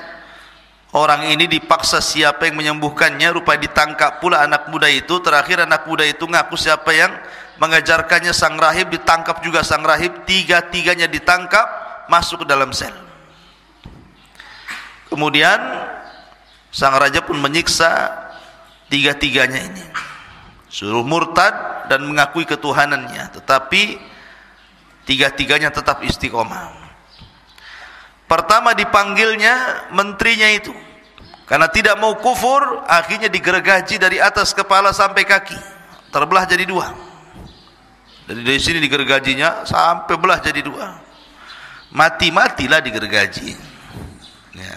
orang ini, dipaksa siapa yang menyembuhkannya. Rupanya ditangkap pula anak muda itu. Terakhir anak muda itu ngaku siapa yang mengajarkannya sang rahib, ditangkap juga sang rahib. Tiga-tiganya ditangkap, masuk ke dalam sel. Kemudian sang raja pun menyiksa tiga-tiganya ini, suruh murtad dan mengakui ketuhanannya, tetapi tiga-tiganya tetap istiqomah. Pertama dipanggilnya menterinya itu, karena tidak mau kufur, akhirnya digergaji dari atas kepala sampai kaki, terbelah jadi dua. Dari sini digergajinya sampai belah jadi dua, mati-matilah digergaji ya.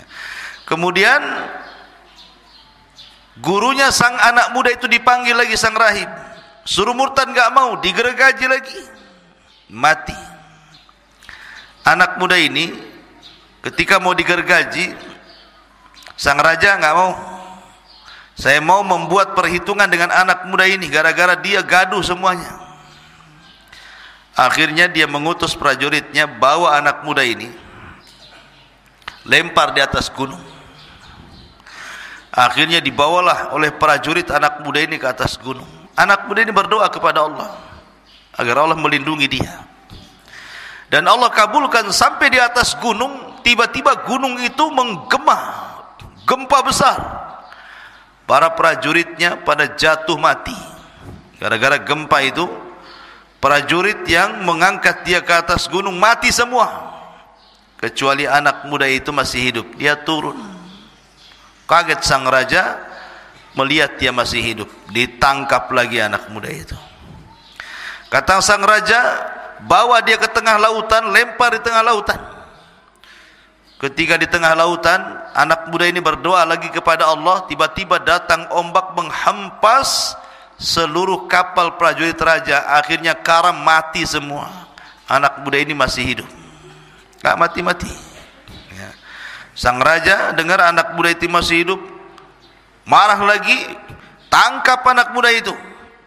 Kemudian gurunya sang anak muda itu dipanggil lagi, sang rahib, suruh murtad nggak mau, digergaji lagi, mati. Anak muda ini ketika mau digergaji, sang raja nggak mau. Saya mau membuat perhitungan dengan anak muda ini, gara-gara dia gaduh semuanya. Akhirnya dia mengutus prajuritnya, bawa anak muda ini, lempar di atas gunung. Akhirnya dibawalah oleh prajurit anak muda ini ke atas gunung. Anak muda ini berdoa kepada Allah agar Allah melindungi dia. Dan Allah kabulkan. Sampai di atas gunung, tiba-tiba gunung itu menggema, gempa besar. Para prajuritnya pada jatuh mati. Gara-gara gempa itu, prajurit yang mengangkat dia ke atas gunung mati semua. Kecuali anak muda itu masih hidup. Dia turun. Kaget sang raja melihat dia masih hidup. Ditangkap lagi anak muda itu. Kata sang raja, bawa dia ke tengah lautan, lempar di tengah lautan. Ketika di tengah lautan, anak muda ini berdoa lagi kepada Allah. Tiba-tiba datang ombak menghampas seluruh kapal prajurit raja. Akhirnya karam, mati semua. Anak muda ini masih hidup, gak mati-mati. Ya. Sang raja dengar anak muda itu masih hidup, marah lagi, tangkap anak muda itu.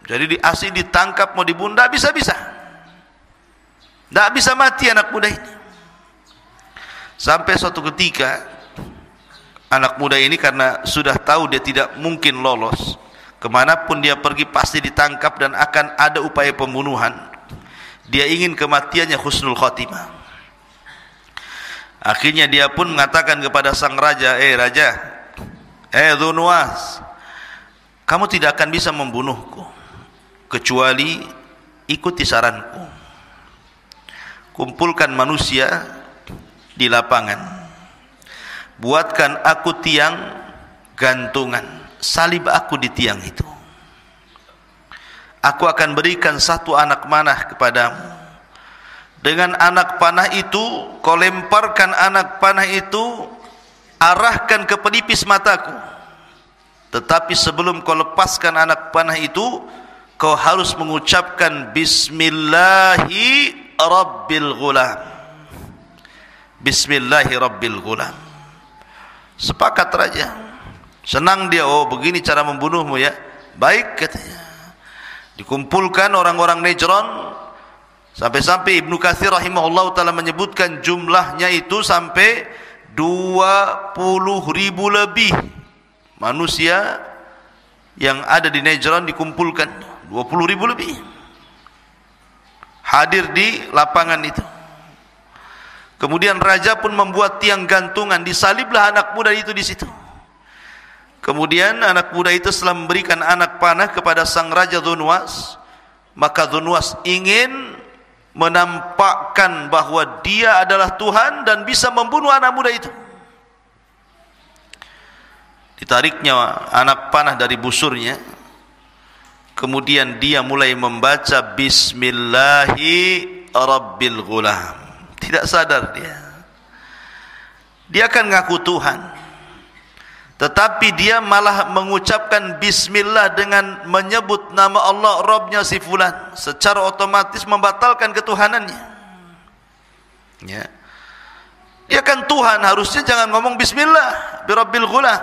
Jadi asli ditangkap, mau dibunuh, tidak bisa-bisa, tidak bisa mati anak muda ini. Sampai suatu ketika anak muda ini karena sudah tahu dia tidak mungkin lolos, kemanapun dia pergi pasti ditangkap dan akan ada upaya pembunuhan. Dia ingin kematiannya husnul khotimah. Akhirnya dia pun mengatakan kepada sang raja, raja, Dzunwas, kamu tidak akan bisa membunuhku kecuali ikuti saranku. Kumpulkan manusia di lapangan, buatkan aku tiang gantungan, salib aku di tiang itu. Aku akan berikan satu anak panah kepadamu. Dengan anak panah itu, kau lemparkan anak panah itu, arahkan ke pelipis mataku. Tetapi sebelum kau lepaskan anak panah itu, kau harus mengucapkan Bismillahi Rabbil Ghulam. Bismillahi Rabbil Ghulam. Sepakat raja. Senang dia, oh begini cara membunuhmu ya. Baik katanya. Dikumpulkan orang-orang Najran. Sampai-sampai Ibnu Katsir rahimahullah ta'ala menyebutkan jumlahnya itu sampai 20.000 lebih manusia yang ada di Najran dikumpulkan. 20.000 lebih hadir di lapangan itu. Kemudian raja pun membuat tiang gantungan, disaliblah anak muda itu di situ. Kemudian anak muda itu setelah memberikan anak panah kepada sang raja Dzunwas, maka Dzunwas ingin menampakkan bahwa dia adalah Tuhan dan bisa membunuh anak muda itu. Ditariknya anak panah dari busurnya, kemudian dia mulai membaca Bismillahi Rabbil Ghulam. Tidak sadar dia akan ngaku Tuhan, tetapi dia malah mengucapkan Bismillah dengan menyebut nama Allah, Rabbnya si fulan, secara otomatis membatalkan ketuhanannya. Ya. Dia kan Tuhan, harusnya jangan ngomong Bismillah Birabbil Ghulam.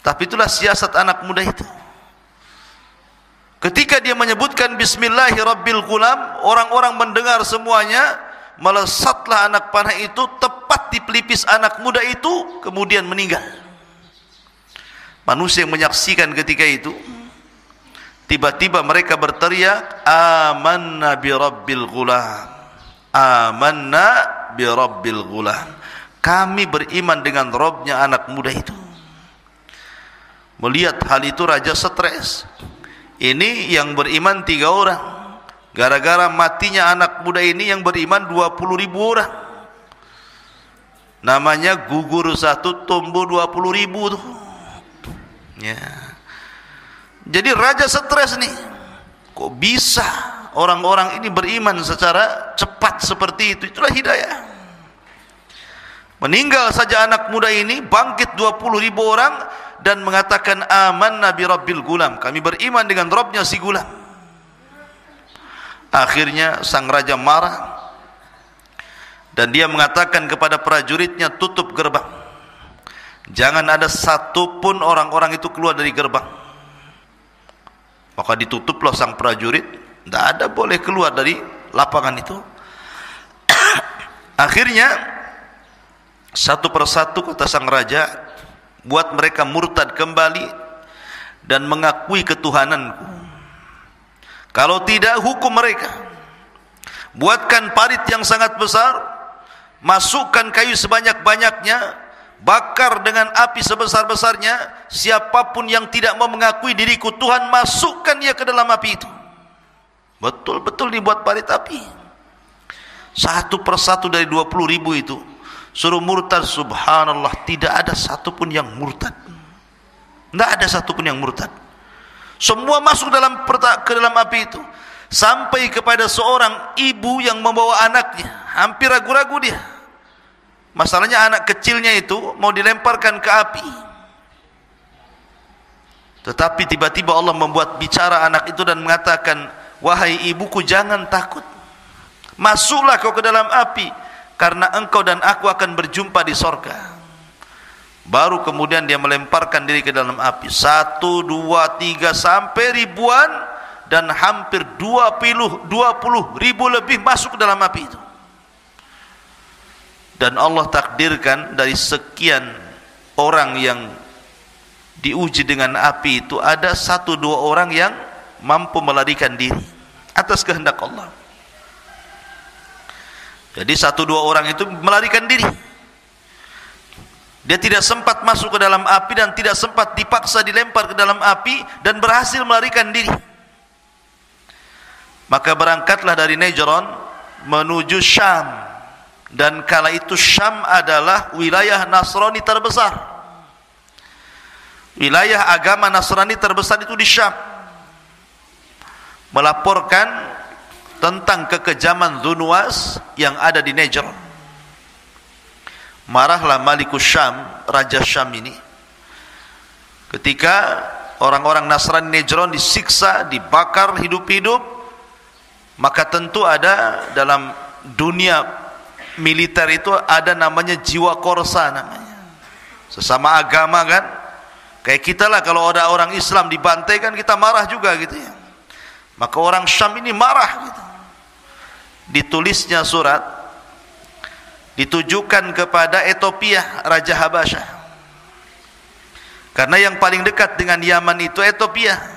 Tapi itulah siasat anak muda itu. Ketika dia menyebutkan Bismillahi Rabbil Ghulam, orang-orang mendengar semuanya, melesatlah anak panah itu tepat di pelipis anak muda itu, kemudian meninggal. Manusia yang menyaksikan ketika itu, tiba-tiba mereka berteriak, Amanna bi Rabbil Ghulam, Amanna bi Rabbil Ghulam. Kami beriman dengan Rabbnya anak muda itu. Melihat hal itu raja stres. Ini yang beriman 3 orang, gara-gara matinya anak muda ini yang beriman 20.000 orang. Namanya gugur satu, tumbuh 20.000 tuh. Ya. Jadi raja stres nih. Kok bisa orang-orang ini beriman secara cepat seperti itu? Itulah hidayah. Meninggal saja anak muda ini, bangkit 20.000 orang dan mengatakan amanna bi Rabbil Ghulam. Kami beriman dengan Rabbnya si Gulam. Akhirnya sang raja marah dan dia mengatakan kepada prajuritnya, tutup gerbang, jangan ada satupun orang-orang itu keluar dari gerbang. Maka ditutuplah sang prajurit, tidak ada boleh keluar dari lapangan itu. Akhirnya satu persatu kata sang raja, buat mereka murtad kembali dan mengakui ketuhananku. Kalau tidak, hukum mereka. Buatkan parit yang sangat besar, masukkan kayu sebanyak-banyaknya, bakar dengan api sebesar-besarnya. Siapapun yang tidak mau mengakui diriku Tuhan, masukkan dia ke dalam api itu. Betul-betul dibuat parit api. Satu persatu dari 20.000 itu suruh murtad. Subhanallah, tidak ada satupun yang murtad. Tidak ada satupun yang murtad. Semua masuk ke dalam api itu. Sampai kepada seorang ibu yang membawa anaknya, hampir ragu-ragu dia. Masalahnya anak kecilnya itu mau dilemparkan ke api. Tetapi tiba-tiba Allah membuat bicara anak itu dan mengatakan, wahai ibuku, jangan takut. Masuklah kau ke dalam api, karena engkau dan aku akan berjumpa di sorga. Baru kemudian dia melemparkan diri ke dalam api. 1, 2, 3 sampai ribuan, dan hampir 20.000 lebih masuk ke dalam api itu. Dan Allah takdirkan dari sekian orang yang diuji dengan api itu, ada 1-2 orang yang mampu melarikan diri atas kehendak Allah. Jadi 1-2 orang itu melarikan diri. Dia tidak sempat masuk ke dalam api dan tidak sempat dipaksa dilempar ke dalam api, dan berhasil melarikan diri. Maka berangkatlah dari Najran menuju Syam, dan kala itu Syam adalah wilayah Nasrani terbesar. Wilayah agama Nasrani terbesar itu di Syam. Melaporkan tentang kekejaman Dzunwas yang ada di Najran. Marahlah Malikus Syam, Raja Syam ini, ketika orang-orang Nasrani Najran disiksa, dibakar hidup-hidup. Maka tentu ada dalam dunia militer itu ada namanya jiwa korsa namanya. Sesama agama kan, kayak kita lah, kalau ada orang Islam dibantai kan kita marah juga gitu ya. Maka orang Syam ini marah gitu. Ditulisnya surat, ditujukan kepada Ethiopia, Raja Habasyah. Karena yang paling dekat dengan Yaman itu Ethiopia.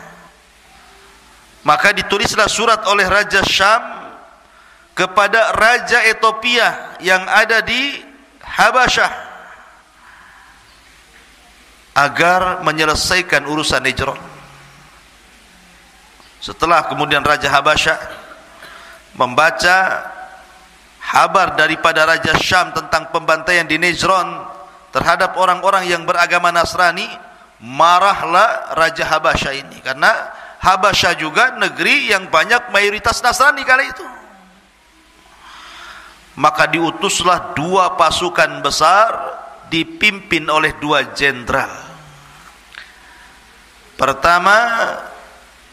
Maka ditulislah surat oleh Raja Syam kepada Raja Ethiopia yang ada di Habasyah, agar menyelesaikan urusan Najran. Setelah kemudian Raja Habasyah membaca kabar daripada Raja Syam tentang pembantaian di Najran terhadap orang-orang yang beragama Nasrani, marahlah Raja Habasyah ini, karena Habasyah juga negeri yang banyak mayoritas Nasrani kala itu. Maka diutuslah 2 pasukan besar dipimpin oleh 2 jenderal. Pertama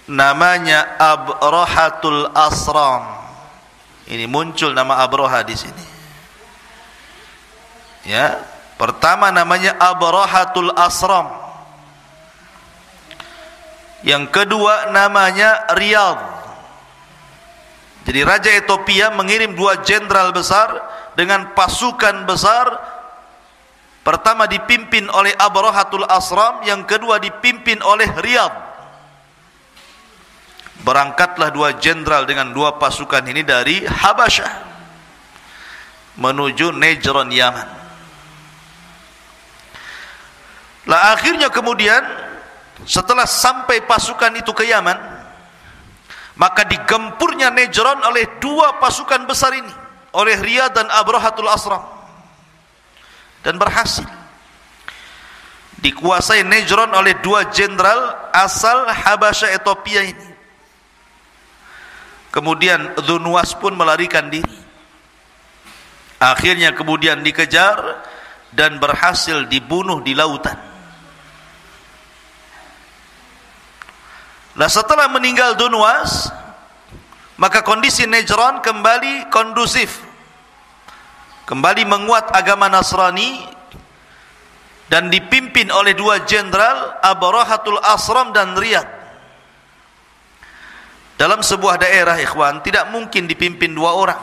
namanya Abrahatul Asram. Ini muncul nama Abraha di sini. Ya, pertama namanya Abrahatul Asram. Yang kedua namanya Riyadh. Jadi Raja Ethiopia mengirim 2 jenderal besar dengan pasukan besar. Pertama dipimpin oleh Abrahatul Asram, yang kedua dipimpin oleh Riyadh. Berangkatlah 2 jenderal dengan 2 pasukan ini dari Habasyah menuju Najran, Yaman. Lah akhirnya kemudian setelah sampai pasukan itu ke Yaman, maka digempurnya Najran oleh 2 pasukan besar ini, oleh Riyadh dan Abrahatul Asram, dan berhasil dikuasai Najran oleh 2 jenderal asal Habasyah Ethiopia ini. Kemudian Dzunwas pun melarikan diri. Akhirnya kemudian dikejar dan berhasil dibunuh di lautan. Nah, setelah meninggal Dzunwas, maka kondisi Najran kembali kondusif, kembali menguat agama Nasrani, dan dipimpin oleh dua jenderal, Abrahatul Asram dan Riyad. Dalam sebuah daerah, ikhwan, tidak mungkin dipimpin dua orang.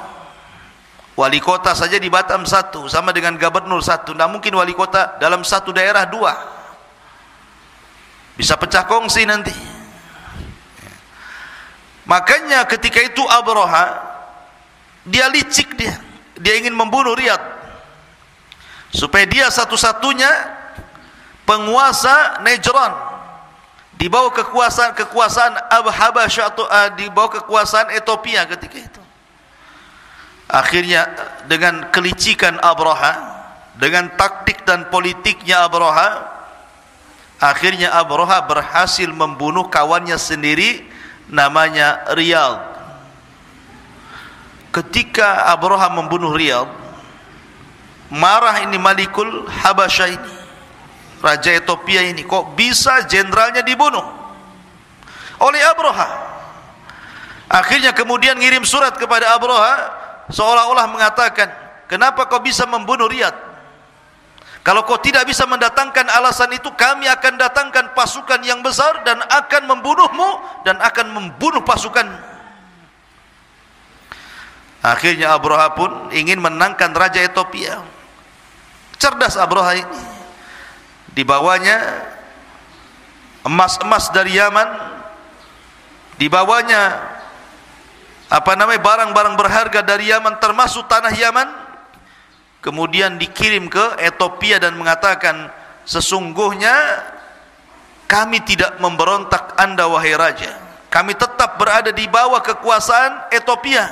Wali kota saja di Batam satu, sama dengan gubernur satu. Tidak mungkin wali kota dalam satu daerah dua. Bisa pecah kongsi nanti. Makanya ketika itu Abraha, dia licik, dia ingin membunuh Riyad, supaya dia satu-satunya penguasa Najran di bawah kekuasaan Habasyah, atau di bawah kekuasaan Ethiopia ketika itu. Akhirnya dengan kelicikan Abraha, dengan taktik dan politiknya Abraha, akhirnya Abraha berhasil membunuh kawannya sendiri, namanya Riyad. Ketika Abraha membunuh Riyad, marah ini Malikul Habasyah ini, raja Ethiopia ini, kok bisa jenderalnya dibunuh oleh Abraha. Akhirnya kemudian ngirim surat kepada Abraha, seolah-olah mengatakan, kenapa kau bisa membunuh Riyad? Kalau kau tidak bisa mendatangkan alasan itu, kami akan datangkan pasukan yang besar dan akan membunuhmu dan akan membunuh pasukan. Akhirnya Abraha pun ingin menangkan raja Ethiopia. Cerdas Abraha ini. Dibawanya emas-emas dari Yaman, dibawanya barang-barang berharga dari Yaman, termasuk tanah Yaman. Kemudian dikirim ke Ethiopia dan mengatakan, sesungguhnya kami tidak memberontak Anda wahai raja, kami tetap berada di bawah kekuasaan Ethiopia.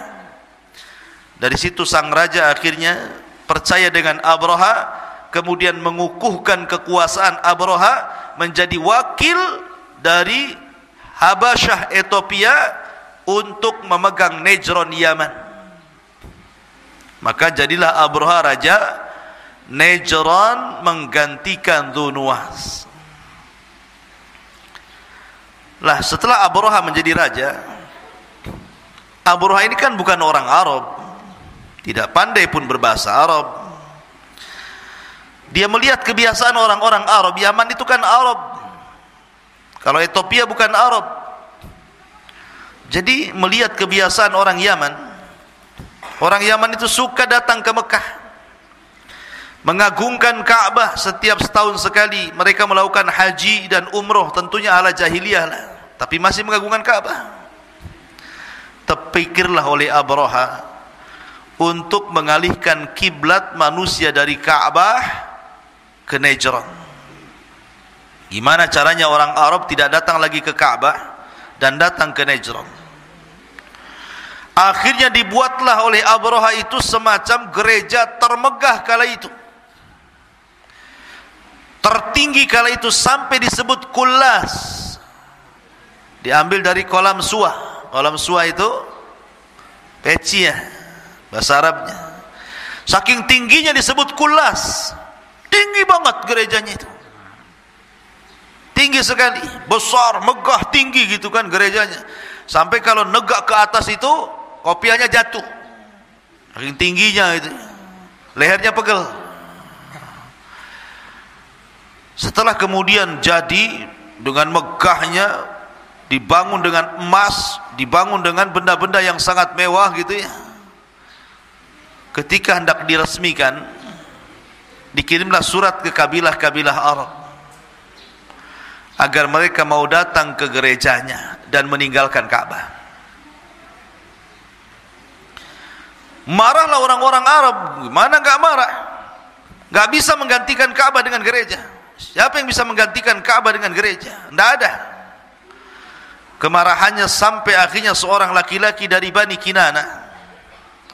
Dari situ sang raja akhirnya percaya dengan Abraha, kemudian mengukuhkan kekuasaan Abraha menjadi wakil dari Habasyah Ethiopia untuk memegang Najran Yaman. Maka jadilah Abraha raja Najran menggantikan Dzunnuwas. Lah setelah Abraha menjadi raja, Abraha ini kan bukan orang Arab, tidak pandai pun berbahasa Arab. Dia melihat kebiasaan orang-orang Arab. Yaman itu kan Arab, kalau Ethiopia bukan Arab. Jadi melihat kebiasaan orang Yaman, orang Yaman itu suka datang ke Mekah, mengagungkan Ka'bah. Setiap setahun sekali mereka melakukan haji dan umroh, tentunya ala jahiliyah lah, tapi masih mengagungkan Ka'bah. Terpikirlah oleh Abraha untuk mengalihkan kiblat manusia dari Ka'bah ke Najran. Gimana caranya orang Arab tidak datang lagi ke Ka'bah dan datang ke Najran? Akhirnya dibuatlah oleh Abraha itu semacam gereja termegah kala itu, tertinggi kala itu, sampai disebut Kullas. Diambil dari kolam suah. Kolam suah itu peci ya, bahasa Arabnya. Saking tingginya disebut Kullas. Tinggi banget gerejanya itu, tinggi sekali, besar, megah, tinggi gitu kan gerejanya. Sampai kalau negak ke atas itu kopiahnya jatuh, saking tingginya itu, lehernya pegel. Setelah kemudian jadi dengan megahnya, dibangun dengan emas, dibangun dengan benda-benda yang sangat mewah gitu ya. Ketika hendak diresmikan, dikirimlah surat ke kabilah-kabilah Arab agar mereka mau datang ke gerejanya dan meninggalkan Ka'bah. Marahlah orang-orang Arab. Gimana gak marah? Gak bisa menggantikan Ka'bah dengan gereja. Siapa yang bisa menggantikan Ka'bah dengan gereja? Tidak ada. Kemarahannya sampai akhirnya seorang laki-laki dari Bani Kinana,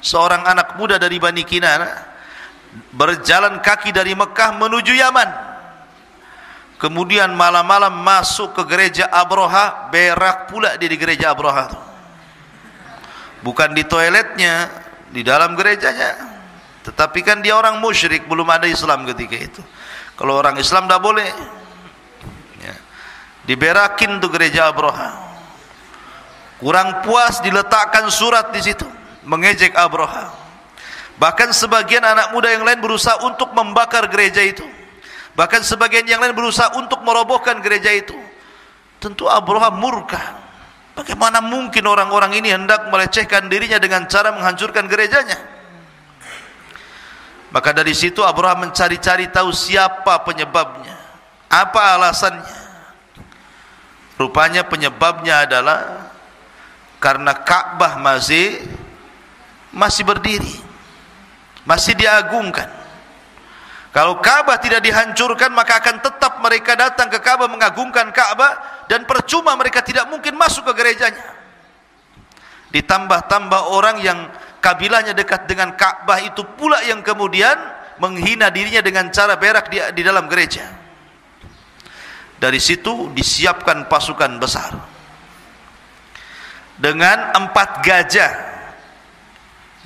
seorang anak muda dari Bani Kinana, berjalan kaki dari Mekah menuju Yaman. Kemudian malam-malam masuk ke gereja Abraha, berak pula dia di gereja Abraha. Bukan di toiletnya, di dalam gerejanya. Tetapi kan dia orang musyrik, belum ada Islam ketika itu. Kalau orang Islam tidak boleh ya. Diberakin tuh gereja Abraha. Kurang puas diletakkan surat di situ mengejek Abraha. Bahkan sebagian anak muda yang lain berusaha untuk membakar gereja itu. Bahkan sebagian yang lain berusaha untuk merobohkan gereja itu. Tentu Abraha murka. Bagaimana mungkin orang-orang ini hendak melecehkan dirinya dengan cara menghancurkan gerejanya? Maka dari situ Abraha mencari-cari tahu siapa penyebabnya, apa alasannya. Rupanya penyebabnya adalah karena Ka'bah masih berdiri, masih diagungkan. Kalau Ka'bah tidak dihancurkan, maka akan tetap mereka datang ke Ka'bah mengagungkan Ka'bah, dan percuma mereka tidak mungkin masuk ke gerejanya. Ditambah-tambah orang yang kabilahnya dekat dengan Ka'bah itu pula yang kemudian menghina dirinya dengan cara berak di dalam gereja. Dari situ disiapkan pasukan besar dengan 4 gajah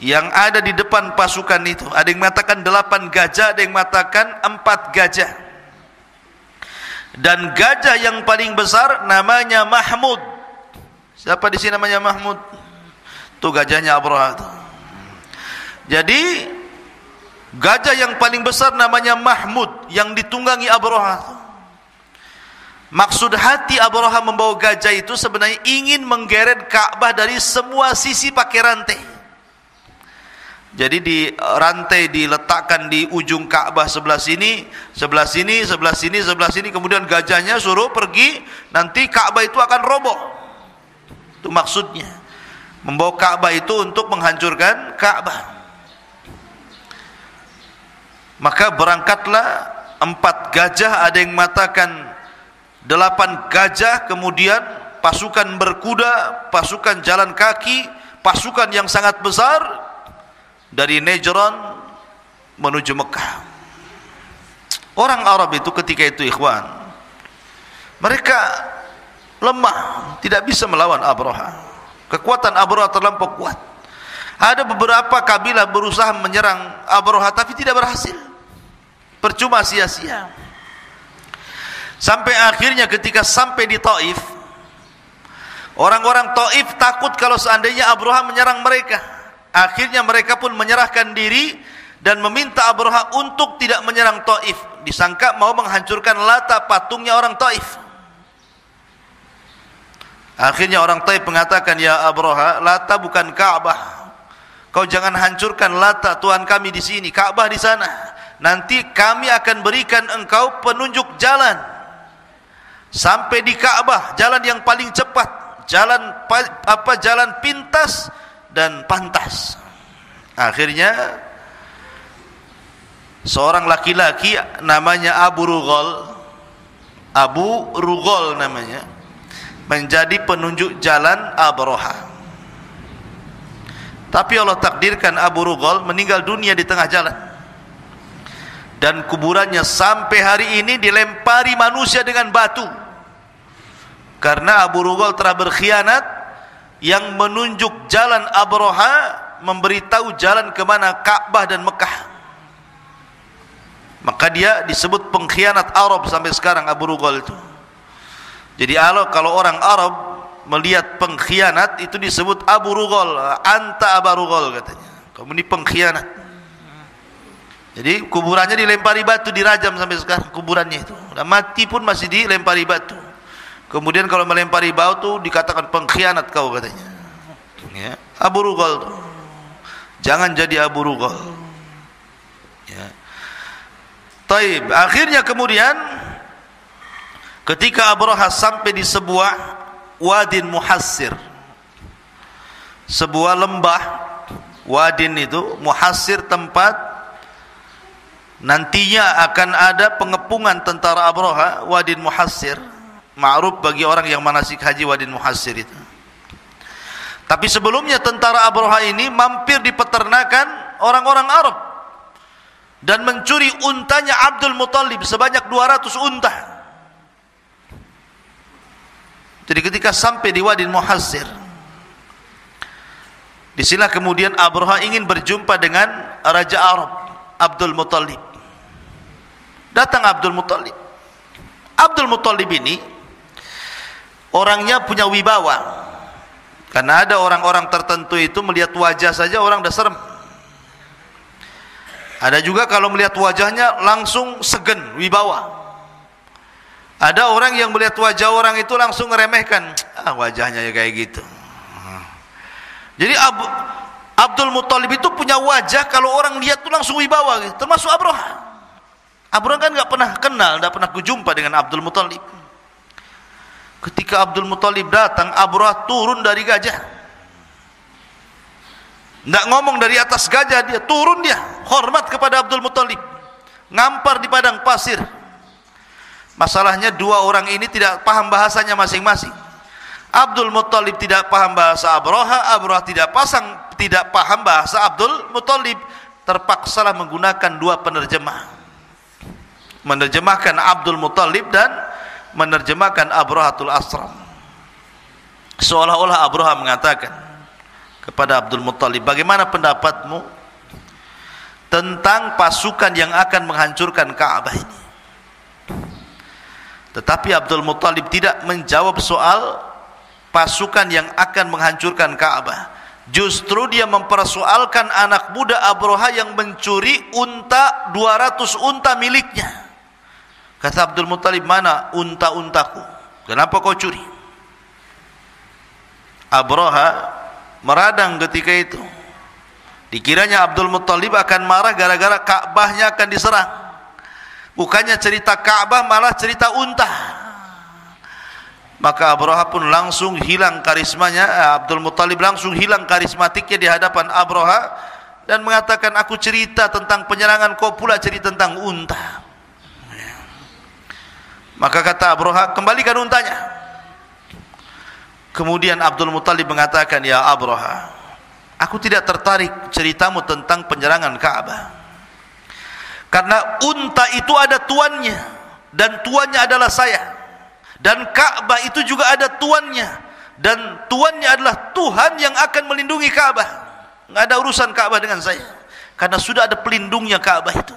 yang ada di depan pasukan itu. Ada yang mengatakan 8 gajah, ada yang mengatakan 4 gajah. Dan gajah yang paling besar namanya Mahmud. Siapa di sini namanya Mahmud? Itu gajahnya Abraha. Jadi gajah yang paling besar namanya Mahmud yang ditunggangi Abraha. Maksud hati Abraha membawa gajah itu sebenarnya ingin menggeret Ka'bah dari semua sisi pakai rantai. Jadi di rantai diletakkan di ujung Ka'bah sebelah sini, sebelah sini, sebelah sini, sebelah sini. Kemudian gajahnya suruh pergi, nanti Ka'bah itu akan roboh. Itu maksudnya. Membawa Ka'bah itu untuk menghancurkan Ka'bah. Maka berangkatlah 4 gajah, ada yang mengatakan 8 gajah, kemudian pasukan berkuda, pasukan jalan kaki, pasukan yang sangat besar dari Najran menuju Mekah. Orang Arab itu ketika itu, ikhwan, mereka lemah, tidak bisa melawan Abraha. Kekuatan Abraha terlampau kuat. Ada beberapa kabilah berusaha menyerang Abraha tapi tidak berhasil. Percuma, sia-sia. Sampai akhirnya ketika sampai di Taif, orang-orang Taif takut kalau seandainya Abraha menyerang mereka. Akhirnya mereka pun menyerahkan diri dan meminta Abraha untuk tidak menyerang Taif. Disangka mau menghancurkan Lata, patungnya orang Taif. Akhirnya orang Taif mengatakan, ya Abraha, Lata bukan Ka'bah. Kau jangan hancurkan Lata, Tuhan kami di sini, Ka'bah di sana. Nanti kami akan berikan engkau penunjuk jalan sampai di Ka'bah, jalan yang paling cepat, jalan pintas dan pantas. Akhirnya seorang laki-laki namanya Abu Rughal namanya, menjadi penunjuk jalan Abraha. Tapi Allah takdirkan Abu Rughal meninggal dunia di tengah jalan, dan kuburannya sampai hari ini dilempari manusia dengan batu, karena Abu Rughal telah berkhianat. Yang menunjuk jalan Abraha memberitahu jalan kemana Ka'bah dan Mekah. Maka dia disebut pengkhianat Arab sampai sekarang, Abu Rughal itu. Jadi kalau orang Arab melihat pengkhianat itu disebut Abu Rughal, anta Abu Rughal katanya, kamu ini pengkhianat. Jadi kuburannya dilempari batu, dirajam sampai sekarang kuburannya itu. Udah mati pun masih dilempari batu. Kemudian kalau melempari batu dikatakan pengkhianat kau katanya. Ya, Abu Rughal. Jangan jadi Abu Rughal. Ya. Taib. Akhirnya kemudian ketika Abraha sampai di sebuah wadin muhassir, sebuah lembah, wadin itu muhassir, tempat nantinya akan ada pengepungan tentara Abraha. Wadin muhassir ma'ruf bagi orang yang manasik haji wadin muhassir itu. Tapi sebelumnya tentara Abraha ini mampir di peternakan orang-orang Arab dan mencuri untanya Abdul Muttalib sebanyak 200 unta. Jadi ketika sampai di wadin muhassir, disinilah kemudian Abraha ingin berjumpa dengan Raja Arab, Abdul Muttalib. Datang Abdul Muttalib. Abdul Muttalib ini orangnya punya wibawa, Karena ada orang-orang tertentu itu melihat wajah saja orang dah serem. Ada juga kalau melihat wajahnya langsung segen, wibawa. Ada orang yang melihat wajah orang itu langsung meremehkan, wajahnya ya kayak gitu. Jadi Abdul Muthalib itu punya wajah kalau orang lihat tuh langsung wibawa gitu. Termasuk Abraha. Abraha kan nggak pernah kenal, nggak pernah berjumpa dengan Abdul Muthalib. Ketika Abdul Muthalib datang, Abraha turun dari gajah. Nggak ngomong dari atas gajah, dia turun, dia hormat kepada Abdul Muthalib, ngampar di padang pasir. Masalahnya dua orang ini tidak paham bahasanya masing-masing. Abdul Muthalib tidak paham bahasa Abraha, Abraha tidak paham bahasa Abdul Muthalib. Terpaksalah menggunakan dua penerjemah, menerjemahkan Abdul Muthalib dan menerjemahkan Abrahatul Asram. Seolah-olah Abraha mengatakan kepada Abdul Muthalib, bagaimana pendapatmu tentang pasukan yang akan menghancurkan Ka'bah ini? Tetapi Abdul Muthalib tidak menjawab soal pasukan yang akan menghancurkan Ka'bah. Justru dia mempersoalkan anak muda Abraha yang mencuri unta, 200 unta miliknya. Kata Abdul Muthalib, mana unta-untaku? Kenapa kau curi? Abraha meradang ketika itu. Dikiranya Abdul Muthalib akan marah gara-gara Ka'bahnya akan diserang. Bukannya cerita Ka'bah, malah cerita unta. Maka Abraha pun langsung hilang karismanya. Abdul Muthalib langsung hilang karismatiknya di hadapan Abraha dan mengatakan, aku cerita tentang penyerangan, kau pula cerita tentang unta. Maka kata Abraha, kembalikan untanya. Kemudian Abdul Muthalib mengatakan, ya Abraha, aku tidak tertarik ceritamu tentang penyerangan Ka'bah, karena unta itu ada tuannya, dan tuannya adalah saya. Dan Ka'bah itu juga ada tuannya, dan tuannya adalah Tuhan yang akan melindungi Ka'bah. Nggak ada urusan Ka'bah dengan saya, karena sudah ada pelindungnya Ka'bah itu.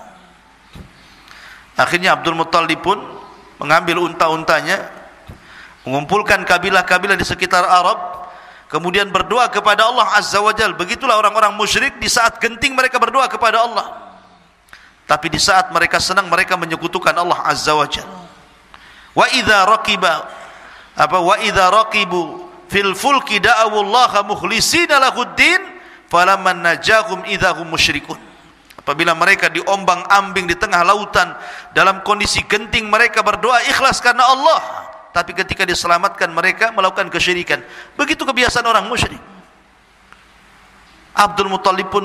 Akhirnya Abdul Muthalib pun mengambil unta-untanya, mengumpulkan kabilah-kabilah di sekitar Arab, kemudian berdoa kepada Allah Azza wa Jal. Begitulah orang-orang musyrik, di saat genting mereka berdoa kepada Allah, tapi di saat mereka senang mereka menyekutukan Allah Azza wa Jal. Wa idza raqibu fil fulki da'awu Allah mukhlishina lahuddin falamma najahum idza hum musyrikun. Apabila mereka diombang-ambing di tengah lautan dalam kondisi genting, mereka berdoa ikhlas karena Allah, tapi ketika diselamatkan mereka melakukan kesyirikan. Begitu kebiasaan orang musyrik. Abdul Muthalib pun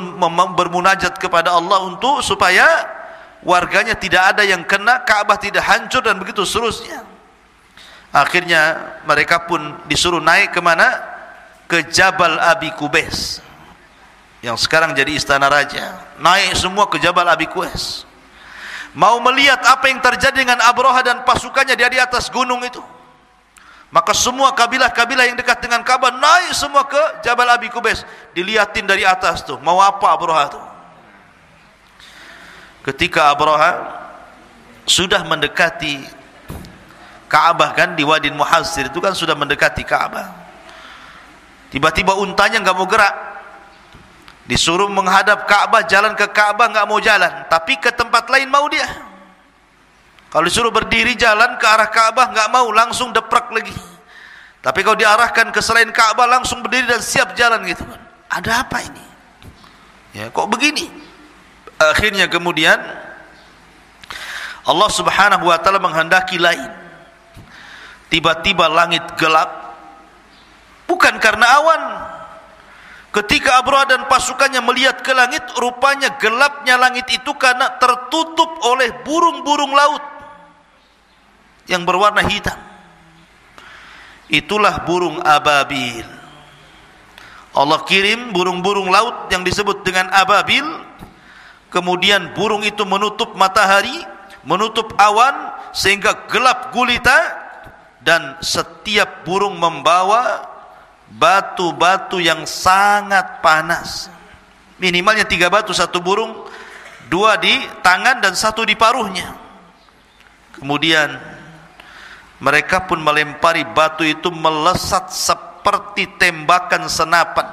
bermunajat kepada Allah untuk supaya warganya tidak ada yang kena, Ka'bah tidak hancur, dan begitu seterusnya. Akhirnya mereka pun disuruh naik ke mana? Ke Jabal Abi Qubais, yang sekarang jadi istana raja. Naik semua ke Jabal Abi Qubais, mau melihat apa yang terjadi dengan Abraha dan pasukannya di atas gunung itu. Maka semua kabilah-kabilah yang dekat dengan Ka'bah naik semua ke Jabal Abi Qubais, dilihatin dari atas tuh, mau apa Abraha tuh. Ketika Abraha sudah mendekati Ka'bah, kan di Wadi Muhassir itu kan sudah mendekati Ka'bah, tiba-tiba untanya nggak mau gerak. Disuruh menghadap Ka'bah, jalan ke Ka'bah nggak mau jalan, tapi ke tempat lain mau dia. Kalau disuruh berdiri jalan ke arah Ka'bah nggak mau, langsung deprak lagi. Tapi kalau diarahkan ke selain Ka'bah langsung berdiri dan siap jalan gitu kan. Ada apa ini? Ya, kok begini? Akhirnya kemudian Allah Subhanahu wa taala menghendaki lain. Tiba-tiba langit gelap, bukan karena awan. Ketika Abraha dan pasukannya melihat ke langit, rupanya gelapnya langit itu karena tertutup oleh burung-burung laut yang berwarna hitam. Itulah burung ababil. Allah kirim burung-burung laut yang disebut dengan ababil. Kemudian burung itu menutup matahari, menutup awan, sehingga gelap gulita, dan setiap burung membawa batu-batu yang sangat panas. Minimalnya 3 batu satu burung, 2 di tangan dan 1 di paruhnya. Kemudian mereka pun melempari batu itu melesat seperti tembakan senapan.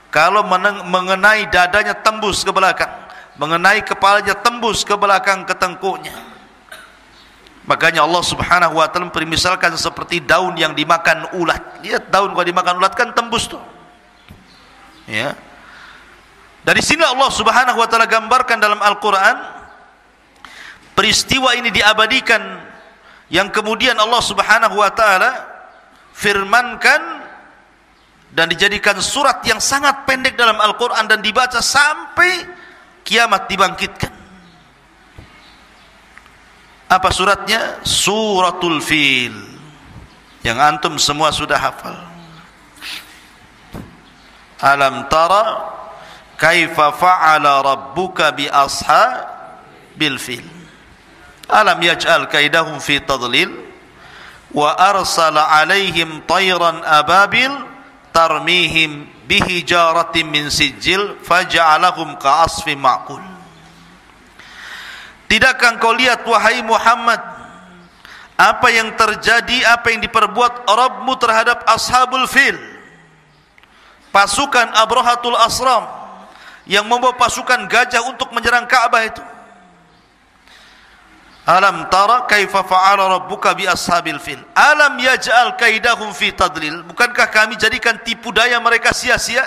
Kalau mengenai dadanya tembus ke belakang, mengenai kepalanya tembus ke belakang ke tengkuknya. Makanya Allah Subhanahu wa taala permisalkan seperti daun yang dimakan ulat. Lihat daun kalau dimakan ulat kan tembus tuh. Ya. Dari sini Allah Subhanahu wa taala gambarkan dalam Al-Qur'an peristiwa ini diabadikan, yang kemudian Allah Subhanahu wa taala firmankan dan dijadikan surat yang sangat pendek dalam Al-Qur'an dan dibaca sampai kiamat dibangkitkan. Apa suratnya? Suratul Fil, yang antum semua sudah hafal. Alam tara kaifa fa'ala rabbuka bi ashabil fil. Alam yaj'al kaidahum fi tadlil wa arsala alaihim tayran ababil tarmihim bihijaratin min sijil faja'alahum ka'asfin ma'kul. Tidakkah engkau lihat wahai Muhammad apa yang terjadi, apa yang diperbuat Rabbmu terhadap ashabul fil, pasukan Abrahatul Asram yang membawa pasukan gajah untuk menyerang Ka'bah itu. Alam tara kaifa fa'ala rabbuka bi ashabil fil alam yaj'al kaidahum fi tadlil. Bukankah kami jadikan tipu daya mereka sia-sia?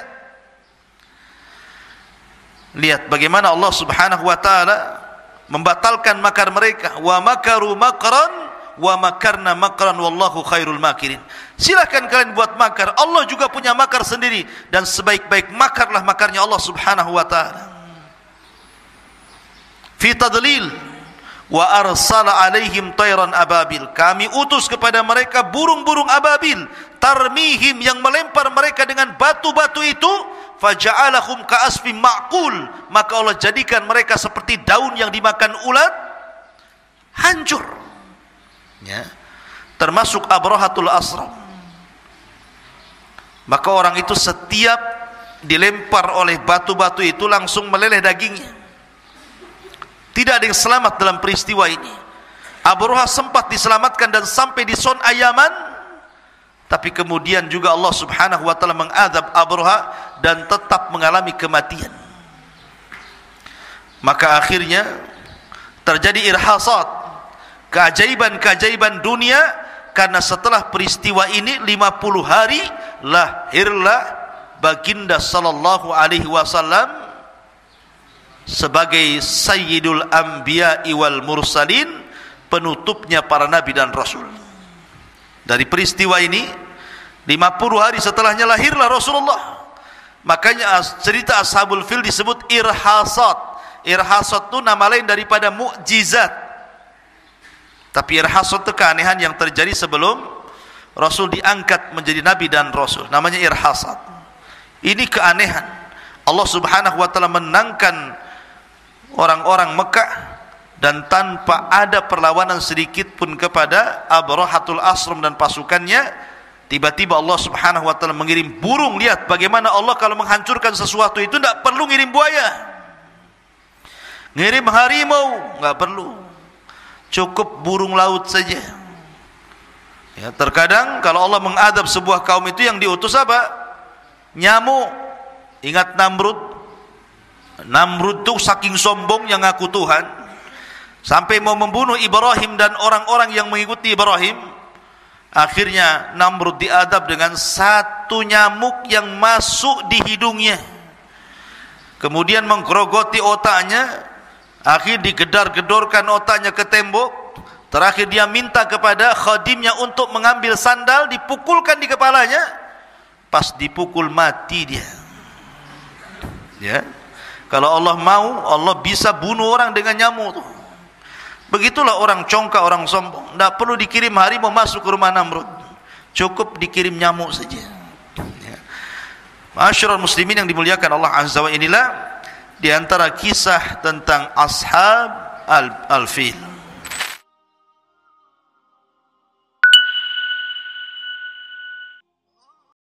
Lihat bagaimana Allah Subhanahu wa taala membatalkan makar mereka. Wa makaru makran wa makarna makran wallahu khairul makirin. Silakan kalian buat makar, Allah juga punya makar sendiri, dan sebaik-baik makarlah makarnya Allah Subhanahu wa taala. Fi tadlil wa arsala alaihim tayran ababil. Kami utus kepada mereka burung-burung ababil, tarmihim, yang melempar mereka dengan batu-batu itu, faja'alahum ka'asfin ma'kul. Maka Allah jadikan mereka seperti daun yang dimakan ulat, hancur. Ya. Termasuk Abrahatul Asram. Maka orang itu setiap dilempar oleh batu-batu itu langsung meleleh dagingnya. Tidak ada yang selamat dalam peristiwa ini. Abraha sempat diselamatkan dan sampai di Son Ayaman, tapi kemudian juga Allah Subhanahu wa taala mengadab Abraha dan tetap mengalami kematian. Maka akhirnya terjadi irhasat, keajaiban-keajaiban dunia, karena setelah peristiwa ini 50 hari lahirlah baginda sallallahu alaihi wasallam sebagai sayyidul anbiya wal mursalin, penutupnya para nabi dan rasul. Dari peristiwa ini 50 hari setelahnya lahirlah Rasulullah. Makanya cerita ashabul fil disebut irhasat. Irhasat itu nama lain daripada mukjizat. Tapi irhasat itu keanehan yang terjadi sebelum Rasul diangkat menjadi nabi dan rasul, namanya irhasat. Ini keanehan. Allah Subhanahu wa taala menangkan orang-orang Mekah dan tanpa ada perlawanan sedikit pun kepada Abrahatul Asram dan pasukannya. Tiba-tiba Allah Subhanahu wa taala mengirim burung. Lihat bagaimana Allah kalau menghancurkan sesuatu itu tidak perlu ngirim buaya, ngirim harimau, nggak perlu, cukup burung laut saja. Ya, terkadang kalau Allah mengadab sebuah kaum itu yang diutus apa? Nyamuk. Ingat Namrud? Namrud itu saking sombong yang ngaku Tuhan, sampai mau membunuh Ibrahim dan orang-orang yang mengikuti Ibrahim. Akhirnya Namrud diadab dengan satu nyamuk yang masuk di hidungnya, kemudian menggerogoti otaknya, akhir digedar-gedorkan otaknya ke tembok. Terakhir dia minta kepada khadimnya untuk mengambil sandal, dipukulkan di kepalanya. Pas dipukul mati dia. Ya. Kalau Allah mau, Allah bisa bunuh orang dengan nyamuk tuh. Begitulah orang congkak, orang sombong. Tidak perlu dikirim harimau masuk ke rumah Namrud, cukup dikirim nyamuk saja. Ya. Ma'asyiral muslimin yang dimuliakan Allah Azza wa Jalla, inilah di antara kisah tentang ashab al-fil.